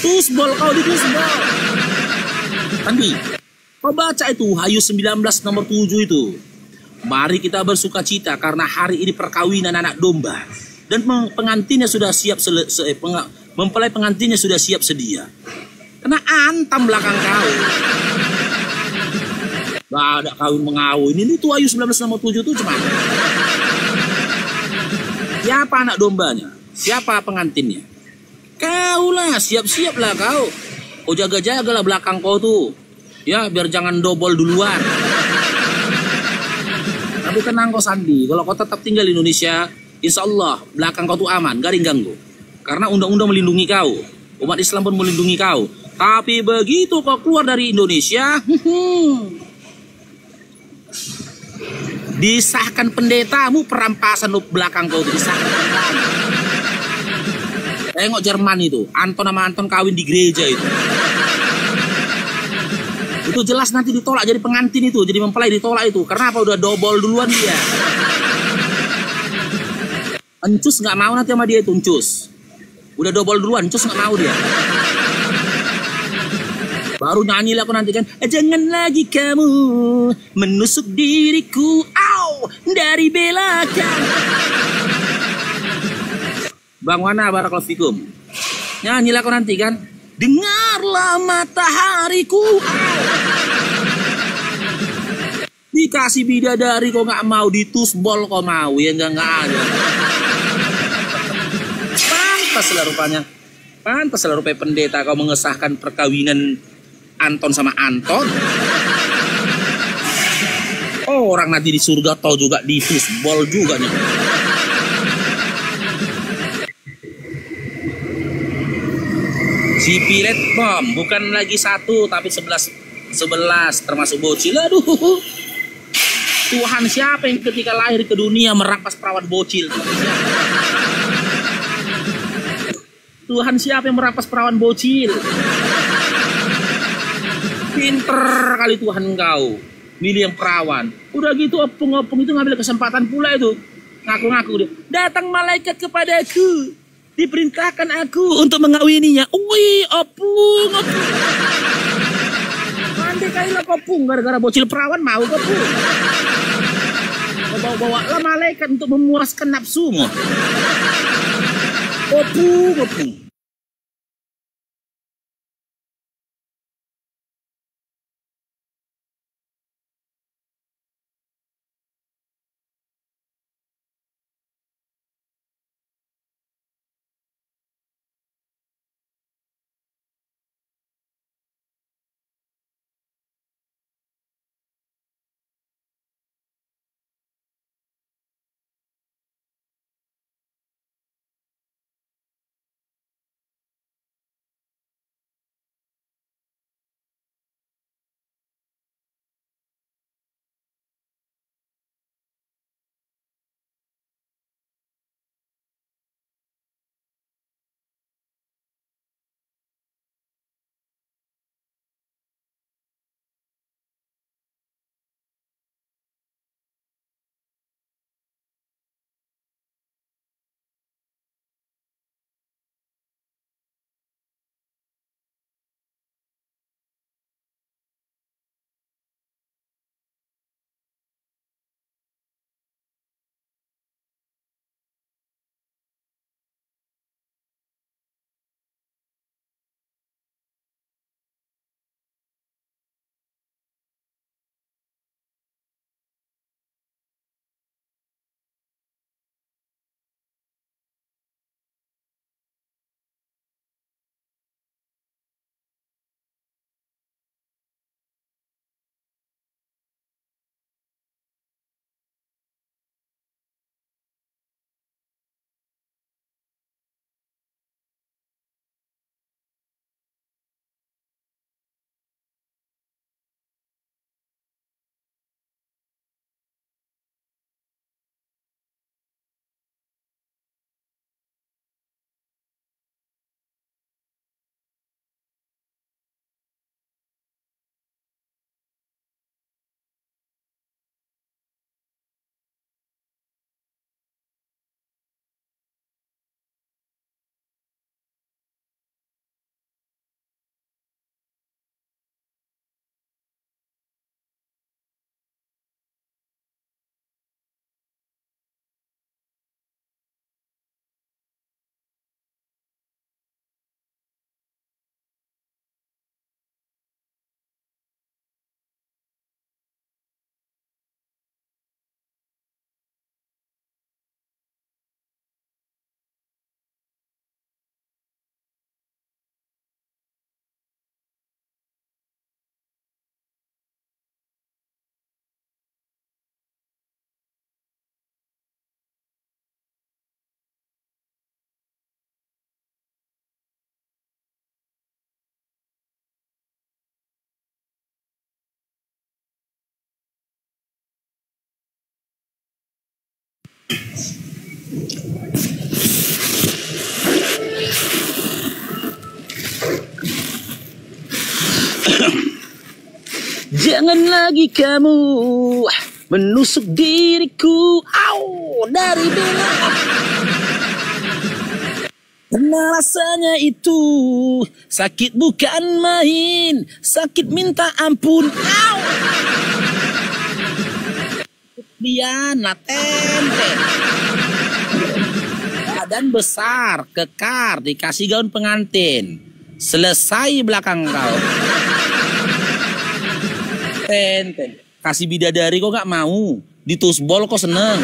Tusbol kau di tusbol. Andi, kau baca itu Wahyu 19 nomor 7 itu. Mari kita bersuka cita karena hari ini perkawinan anak domba. Dan pengantinnya sudah siap mempelai pengantinnya sudah siap sedia. Kena antam belakang kau. Gak ada kawin-mengawin. Ini tuh Wahyu 19 nomor 7 itu cuma. Siapa anak dombanya? Siapa pengantinnya? Kau lah, siap-siaplah kau. Kau jaga-jagalah belakang kau tuh. Ya, biar jangan dobol duluan. Tapi tenang kau Sandi, kalau kau tetap tinggal di Indonesia, insya Allah belakang kau tuh aman, gak ada yang ganggu. Karena undang-undang melindungi kau. Umat Islam pun melindungi kau. Tapi begitu kau keluar dari Indonesia, disahkan pendetamu perampasan belakang kau tuh, disahkan. Tengok Jerman itu, Anton sama Anton kawin di gereja itu. Itu jelas nanti ditolak jadi pengantin itu, jadi mempelai ditolak itu. Karena apa? Udah dobol duluan dia. Encus nggak mau nanti sama dia itu, Encus. Udah dobol duluan, Encus nggak mau dia. Baru nyanyi lah aku nanti kan, jangan lagi kamu menusuk diriku, dari belakang. Bang Wana, barakallahu fikum. Nyanyilah kau nanti kan. Dengarlah matahariku. Dikasih bidadari kau nggak mau, ditusbol kau mau, ya nggak ada. Pantaslah rupanya pendeta kau mengesahkan perkawinan Anton sama Anton. Orang nanti di surga tahu juga ditusbol juga nih. Si pilet bom, bukan lagi 1 tapi 11 termasuk bocil. Aduh. Tuhan siapa yang ketika lahir ke dunia merampas perawan bocil? Tuhan siapa yang merampas perawan bocil? Pinter kali Tuhan engkau. Milih yang perawan. Udah gitu opung-opung itu ngambil kesempatan pula itu. Ngaku-ngaku dia. Datang malaikat kepadaku. Diperintahkan aku untuk mengawininya. Wih, opung. Andai kali lah kopung. Gara-gara bocil perawan mau kopung. Bawa-bawa lah malaikat untuk memuaskan nafsumu. Opung. Jangan lagi kamu menusuk diriku, dari belakang. Karena rasanya itu sakit bukan main, sakit minta ampun. Dia tempe. Badan besar, kekar, dikasih gaun pengantin. Selesai belakang kau. Kasih bidadari kok gak mau, ditusbol kok seneng.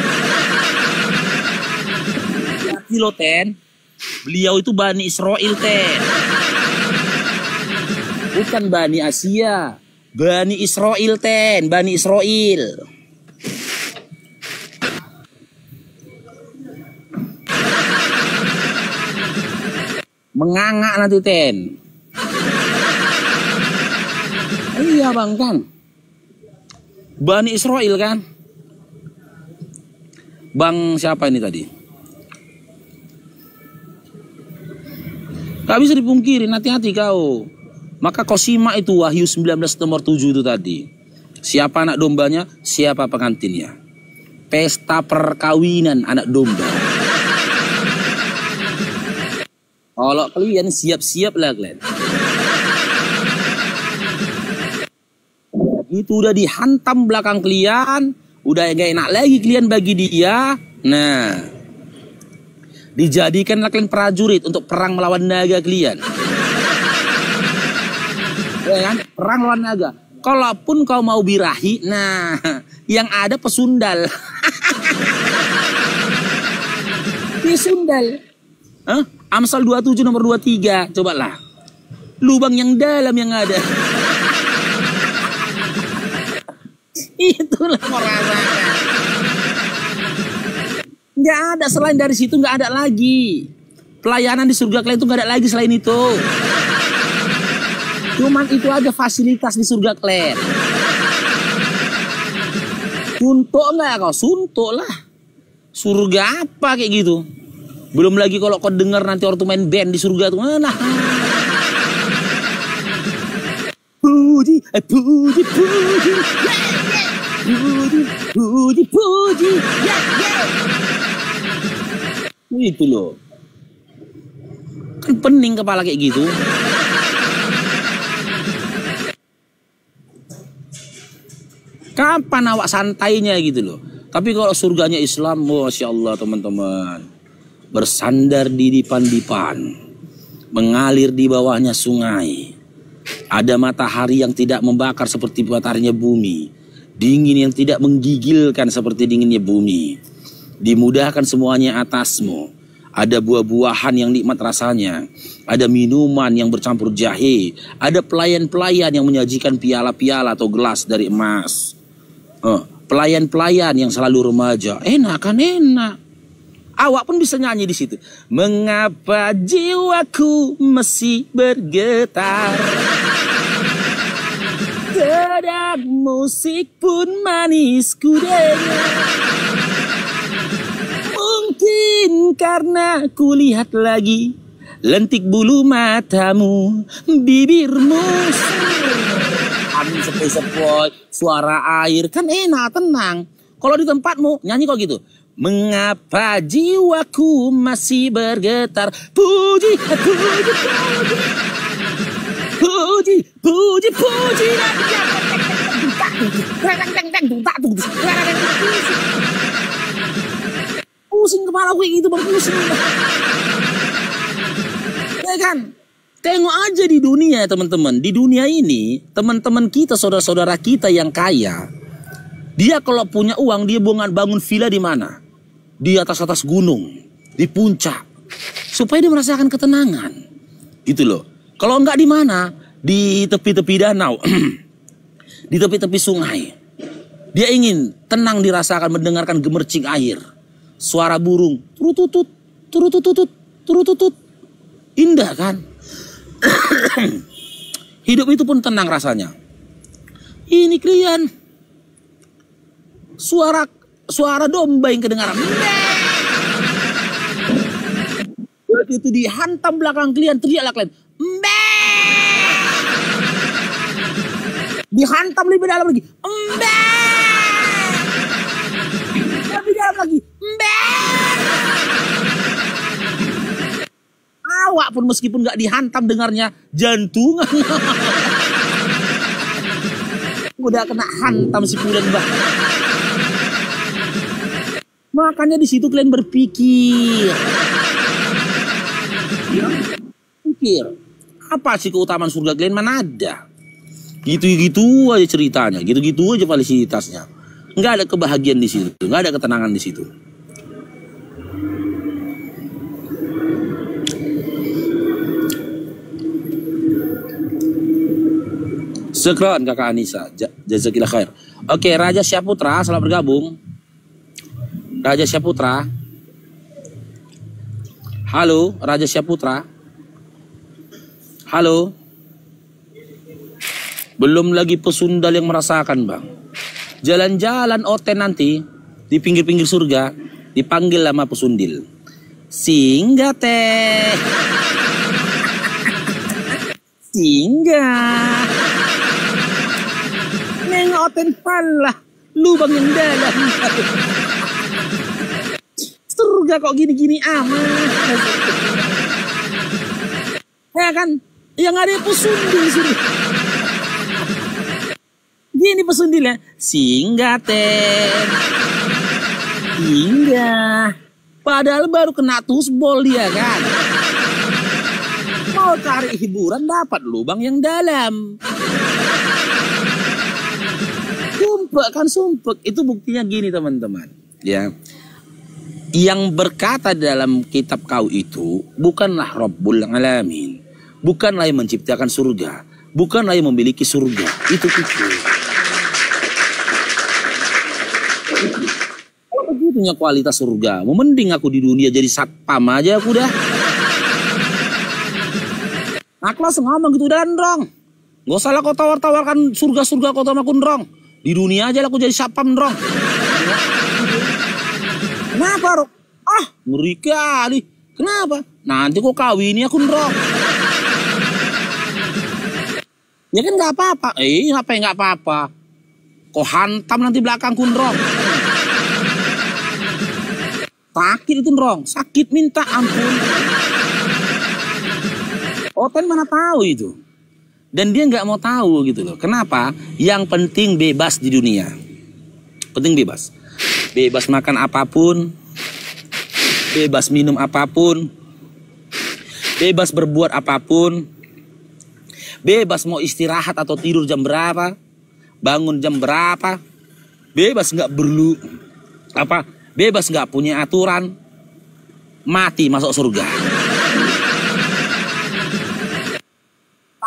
Hati lo Ten, beliau itu Bani Israel Ten, bukan Bani Asia, Bani Israel Ten, Bani Israel. Mengangak nanti Ten. Iya bang kan, Bani Israel kan. Bang siapa ini tadi? Gak bisa dipungkirin, hati-hati kau. Maka kau simak itu Wahyu 19 nomor 7 itu tadi. Siapa anak dombanya, siapa pengantinnya. Pesta perkawinan anak domba. Kalau kalian siap-siap lah kalian. Itu udah dihantam belakang kalian, udah gak enak lagi kalian bagi dia. Nah, dijadikanlah kalian prajurit untuk perang melawan naga kalian. Ya kan? Perang melawan naga. Kalaupun kau mau birahi, nah yang ada pesundal. Pesundal. Hah? Amsal 27 nomor 23. Cobalah. Lubang yang dalam yang ada. Itulah merasakan. Nggak ada selain dari situ, nggak ada lagi. Pelayanan di surga kalian itu nggak ada lagi selain itu. Cuman itu aja fasilitas di surga kalian. Suntuk nggak kau? Suntuk lah. Surga apa kayak gitu? Belum lagi kalau kau dengar nanti orang tuh main band di surga tuh. Nah. Puji, puji, puji. Puji, puji, puji. Itu loh. Kan pening kepala kayak gitu. Kapan awak santainya gitu loh. Tapi kalau surganya Islam, Masya Allah teman-teman. Bersandar di dipan-dipan. Mengalir di bawahnya sungai. Ada matahari yang tidak membakar seperti mataharinya bumi. Dingin yang tidak menggigilkan seperti dinginnya bumi. Dimudahkan semuanya atasmu. Ada buah-buahan yang nikmat rasanya. Ada minuman yang bercampur jahe. Ada pelayan-pelayan yang menyajikan piala-piala atau gelas dari emas. Pelayan-pelayan yang selalu remaja. Enak kan enak. Awak pun bisa nyanyi di situ. Mengapa jiwaku masih bergetar? Dedak musik pun manis ku dengar. Mungkin karena ku lihat lagi lentik bulu matamu, bibirmu angin sepoi-sepoi, suara air, kan enak, tenang. Kalau di tempatmu nyanyi kok gitu. Mengapa jiwaku masih bergetar? Puji, puji, puji, puji, puji, puji. Pusing kepala gue gitu, bang, pusing. Ya kan? Tengok aja di dunia teman-teman. Di dunia ini, teman-teman kita, saudara-saudara kita yang kaya, dia kalau punya uang, dia bangun villa di mana? Di atas-atas gunung, di puncak, supaya dia merasakan ketenangan. Gitu loh. Kalau enggak di mana? Di tepi-tepi danau, di tepi-tepi sungai. Dia ingin tenang dirasakan, mendengarkan gemercik air, suara burung, turututut, turututut, turututut. Indah kan? Hidup itu pun tenang rasanya. Ini kalian suara domba yang kedengaran. Begitu dihantam belakang kalian, teriaklah kalian. Mbe. Dihantam lebih dalam lagi. Mbe. Lebih dalam lagi. Mbe. Awak pun meskipun gak dihantam dengarnya jantungan. Udah kena hantam si pulen bah. Makanya di situ kalian berpikir. Pikir. Apa sih keutamaan surga kalian? Mana ada. Gitu-gitu aja ceritanya. Gitu-gitu aja fasilitasnya. Nggak ada kebahagiaan di situ. Nggak ada ketenangan di situ. Sekron kakak Anissa, jazakillah khair. Oke, Raja Syaputra, selamat bergabung. Raja Syaputra. Halo, Raja Syaputra. Halo. Belum lagi pesundal yang merasakan, Bang. Jalan-jalan oten nanti di pinggir-pinggir surga dipanggil sama pesundil. Singgah teh. Singgah. Nengok Oten pala. Lubang yang dalam. Surga kok gini-gini amat. Ya kan? Yang ada pesundil sini. Gini pesundilnya. Singgah, Ten. Singgah. Padahal baru kena tusbol dia kan. Mau cari hiburan dapat lubang yang dalam. Sumpek kan sumpek. Itu buktinya gini teman-teman. Ya. Yang berkata dalam kitab kau itu bukanlah Rabbul Alamin. Bukanlah yang menciptakan surga. Bukanlah yang memiliki surga. Itu. Kalau begitunya kualitas surga, mending aku di dunia jadi satpam aja aku dah. Aku langsung ngomong gitu dan Rong. Gak usah lah kau tawar-tawarkan surga-surga kau sama aku Rong. Di dunia aja lah aku jadi satpam Rong. Kenapa Rong? Ah, ngeri kali. Kenapa? Nanti kau kawin aku Rong. Ya kan gak apa-apa. Apa yang gak apa-apa? Kau hantam nanti belakangku Rong. Sakit itu Rong. Sakit minta ampun. Oten mana tahu itu. Dan dia nggak mau tahu gitu loh. Kenapa? Yang penting bebas di dunia. Penting bebas. Bebas makan apapun. Bebas minum apapun. Bebas berbuat apapun. Bebas mau istirahat atau tidur jam berapa. Bangun jam berapa. Bebas nggak perlu. Bebas nggak punya aturan. Mati masuk surga.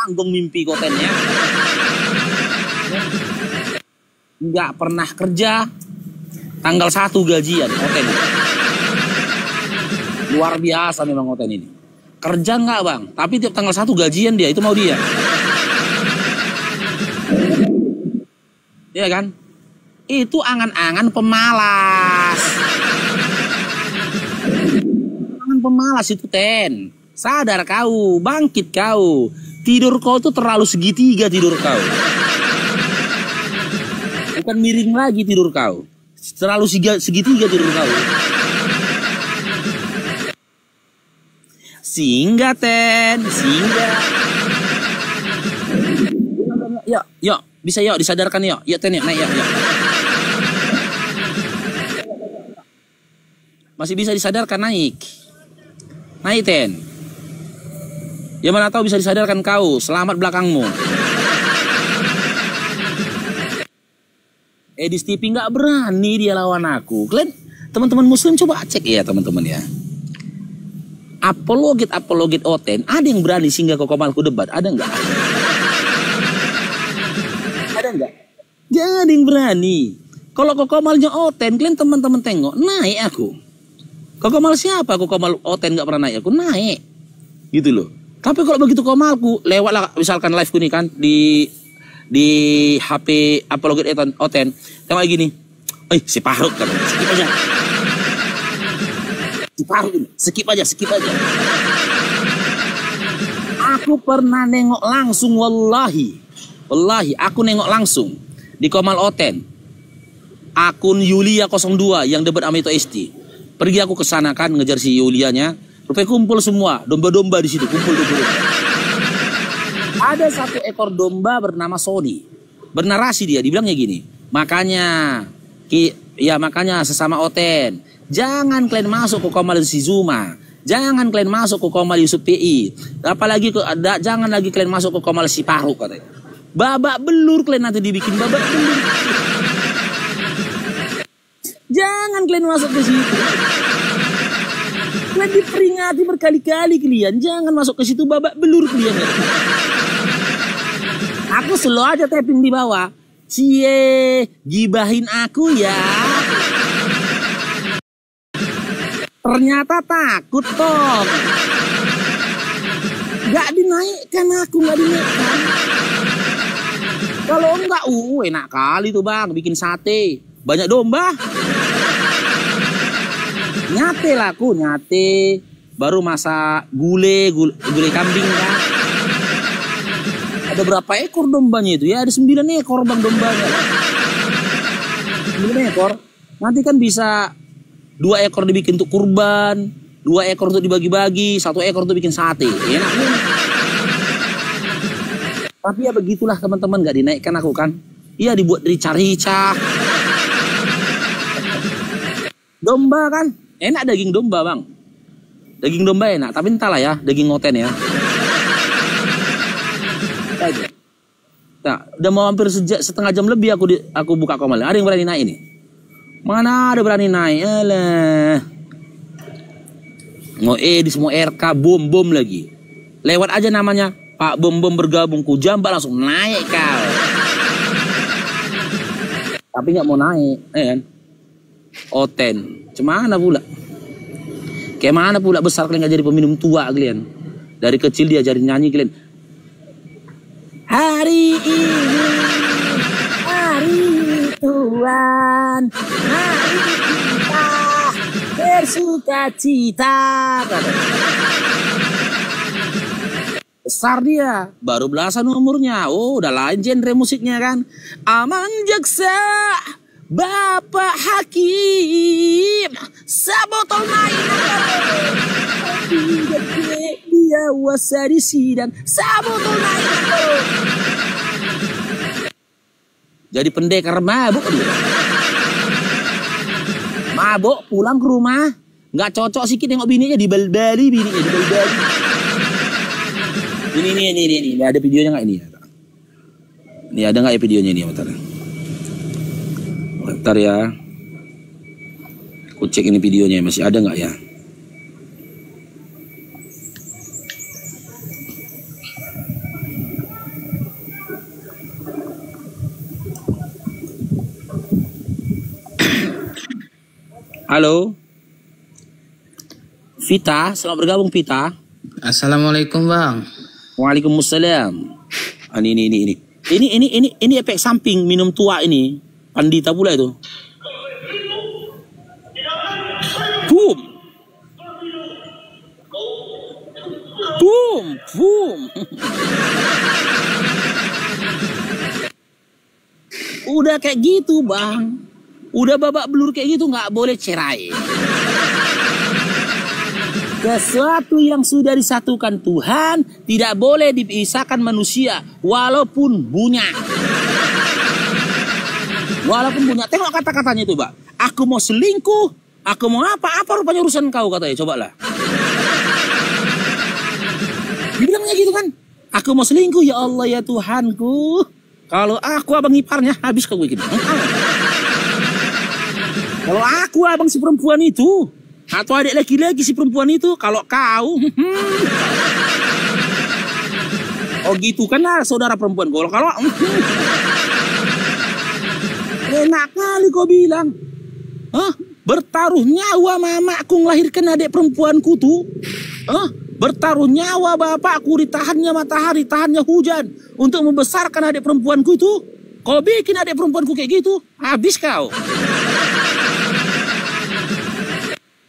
Tanggung mimpi kotennya. Nggak pernah kerja. Tanggal 1 gajian koten. Luar biasa memang koten ini. Kerja nggak bang, tapi tiap tanggal 1 gajian dia. Itu mau dia. Iya kan? Itu angan-angan pemalas. Angan pemalas itu Ten. Sadar kau, bangkit kau. Tidur kau tuh terlalu segitiga tidur kau. Bukan miring lagi tidur kau. Terlalu segitiga tidur kau. Singgah Ten, singgah. Yuk, bisa yuk disadarkan yuk. Yuk Ten, yuk naik yuk. Masih bisa disadarkan naik. Naik Ten. Ya mana tahu bisa disadarkan kau. Selamat belakangmu. Edis TV nggak berani dia lawan aku. Kalian teman-teman muslim coba cek ya teman-teman ya. Apologit Oten. Ada yang berani singgah ke komalku debat? Ada nggak? Ada nggak? Jangan ada yang berani. Kalau kokomalnya Oten, kalian teman-teman tengok naik aku. Kokomal siapa? Kokomal Oten nggak pernah naik aku, naik. Gitu loh. Tapi kalau begitu komalku, lewatlah misalkan live ku nih kan di HP Apologit Oten, tengok gini. Si Paruk kan. Skip aja. Si Paruk ini, skip aja. Aku pernah nengok langsung wallahi. Wallahi aku nengok langsung di Komal Oten. Akun Yulia 02 yang debat sama itu SD. Pergi aku ke sana kan ngejar si Yulianya. Rupanya kumpul semua, domba-domba di situ, kumpul domba-domba. Ada satu ekor domba bernama Sony. Bernarasi dia, dibilangnya gini. Makanya sesama Oten, jangan kalian masuk ke Komal si Zuma. Jangan kalian masuk ke Komal Yusuf PI. Apalagi jangan lagi kalian masuk ke Komal si Paruk katanya. Babak belur kalian nanti dibikin babak belur. Jangan kalian masuk ke situ. Kalian diperingati berkali-kali kalian. Jangan masuk ke situ babak belur kalian. Aku selalu aja tapping di bawah. Cie, gibahin aku ya. Ternyata takut toh. Gak dinaikkan aku, gak dinaikkan. Kalau enggak, enak kali tuh bang. Bikin sate. Banyak domba. Nyate lah aku, nyate. Baru masak gulai kambing kan. Ada berapa ekor dombanya itu? Ya ada 9 ekor bang dombanya. 9 ekor. Nanti kan bisa 2 ekor dibikin untuk kurban, 2 ekor untuk dibagi-bagi, 1 ekor untuk bikin sate. Enak nih. Tapi ya begitulah teman-teman, gak dinaikkan aku kan. Iya dibuat rica-rica. Domba kan, enak daging domba bang. Daging domba enak, tapi entahlah ya, daging ngoten ya. Nah, udah mau hampir setengah jam lebih aku buka komal. Ada yang berani naik ini? Mana ada berani naik? Alah. Di semua RK bom lagi. Lewat aja namanya Pak Bom bergabung ku jambak langsung naik kau. Tapi nggak mau naik, kan? Oten, cemana pula? Kayak mana pula besar kalian nggak jadi peminum tua kalian? Dari kecil diajarin nyanyi kalian. Hari ini hari Tuhan, hari kita bersuka cita. Besar dia, baru belasan umurnya. Oh, udah lain genre musiknya kan. Aman jaksa, Bapak Hakim, sabotol main dia wasa di sidang, sabotol main. Jadi pendekar mabuk dia. Mabuk pulang ke rumah, nggak cocok sikit nengok bininya dibal-bali bininya dibal-bali. Ini ada videonya nggak ini? Ini ada nggak ya videonya ini? Bentar ya. Aku cek ini videonya masih ada nggak ya? Halo, Vita, selamat bergabung Vita. Assalamualaikum bang. Waalaikumsalam. Ini efek samping minum tua ini. Pandita pula itu. Boom. Boom, boom. Udah kayak gitu bang. Udah babak belur kayak gitu nggak boleh cerai. Sesuatu yang sudah disatukan Tuhan tidak boleh dipisahkan manusia walaupun bunyi. Walaupun punya, tengok kata-katanya itu, Pak. Aku mau selingkuh, aku mau apa rupanya urusan kau katanya, cobalah. Dibilangnya gitu kan. Aku mau selingkuh, ya Allah ya Tuhanku. Kalau aku abang iparnya, habis kau gini. Kalau aku abang si perempuan itu, atau adik laki-laki si perempuan itu, kalau kau, oh gitu kan lah saudara perempuan kau. Kalau enak kali kau bilang, bertaruh nyawa mamaku melahirkan adik perempuanku tuh, bertaruh nyawa bapakku ditahannya matahari, tahannya hujan untuk membesarkan adik perempuanku itu. Kau bikin adik perempuanku kayak gitu, habis kau.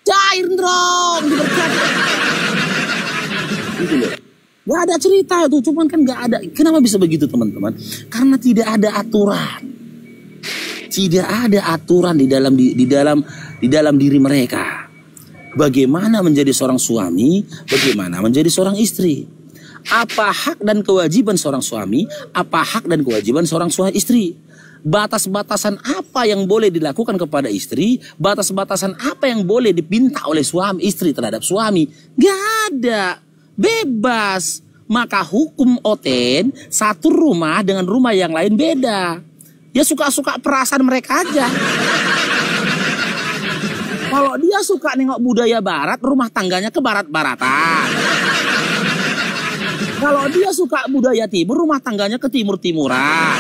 Cair dong, diberkati. Gitu loh. Gak ada cerita itu, cuman kan gak ada. Kenapa bisa begitu teman-teman? Karena tidak ada aturan. Tidak ada aturan di dalam diri mereka. Bagaimana menjadi seorang suami, bagaimana menjadi seorang istri. Apa hak dan kewajiban seorang suami, apa hak dan kewajiban seorang istri. Batas-batasan apa yang boleh dilakukan kepada istri, batas-batasan apa yang boleh dipinta oleh suami istri terhadap suami. Gak ada, bebas. Maka hukum oten, satu rumah dengan rumah yang lain beda. Ya suka-suka perasaan mereka aja. Kalau dia suka nengok budaya barat, rumah tangganya ke barat-baratan. Kalau dia suka budaya timur, rumah tangganya ke timur-timuran.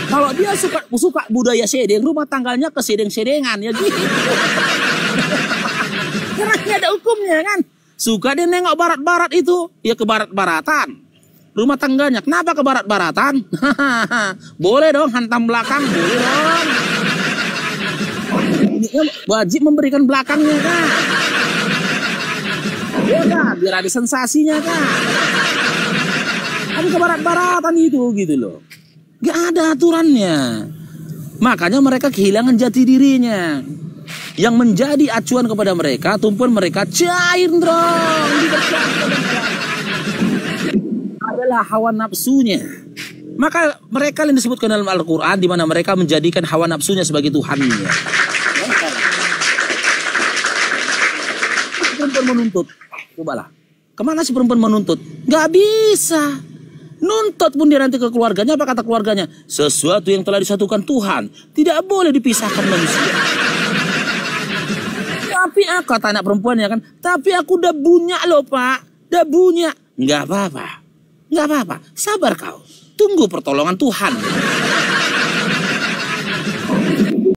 Kalau dia suka budaya sedeng, rumah tangganya ke sedeng-sedengan, ya gitu. Karena ada hukumnya kan. Suka dia nengok barat-barat itu, ya ke barat-baratan. Rumah tangganya, kenapa ke barat-baratan? Boleh dong, hantam belakang, boleh dong. Wajib memberikan belakangnya kan. Ya kan, biar ada sensasinya kan. Ada kebarat-baratan itu gitu loh. Gak ada aturannya. Makanya mereka kehilangan jati dirinya. Yang menjadi acuan kepada mereka, tumpuan mereka cair drong. Adalah hawa nafsunya. Maka mereka yang disebutkan dalam Al-Quran, di mana mereka menjadikan hawa nafsunya sebagai Tuhannya. Perempuan menuntut, cobalah. Kemana si perempuan menuntut? Gak bisa. Nuntut pun dia nanti ke keluarganya, apa kata keluarganya? Sesuatu yang telah disatukan Tuhan tidak boleh dipisahkan manusia. Tapi kata anak perempuannya kan, tapi aku udah punya loh Pak, udah punya. Nggak apa-apa, nggak apa-apa, sabar kau, tunggu pertolongan Tuhan.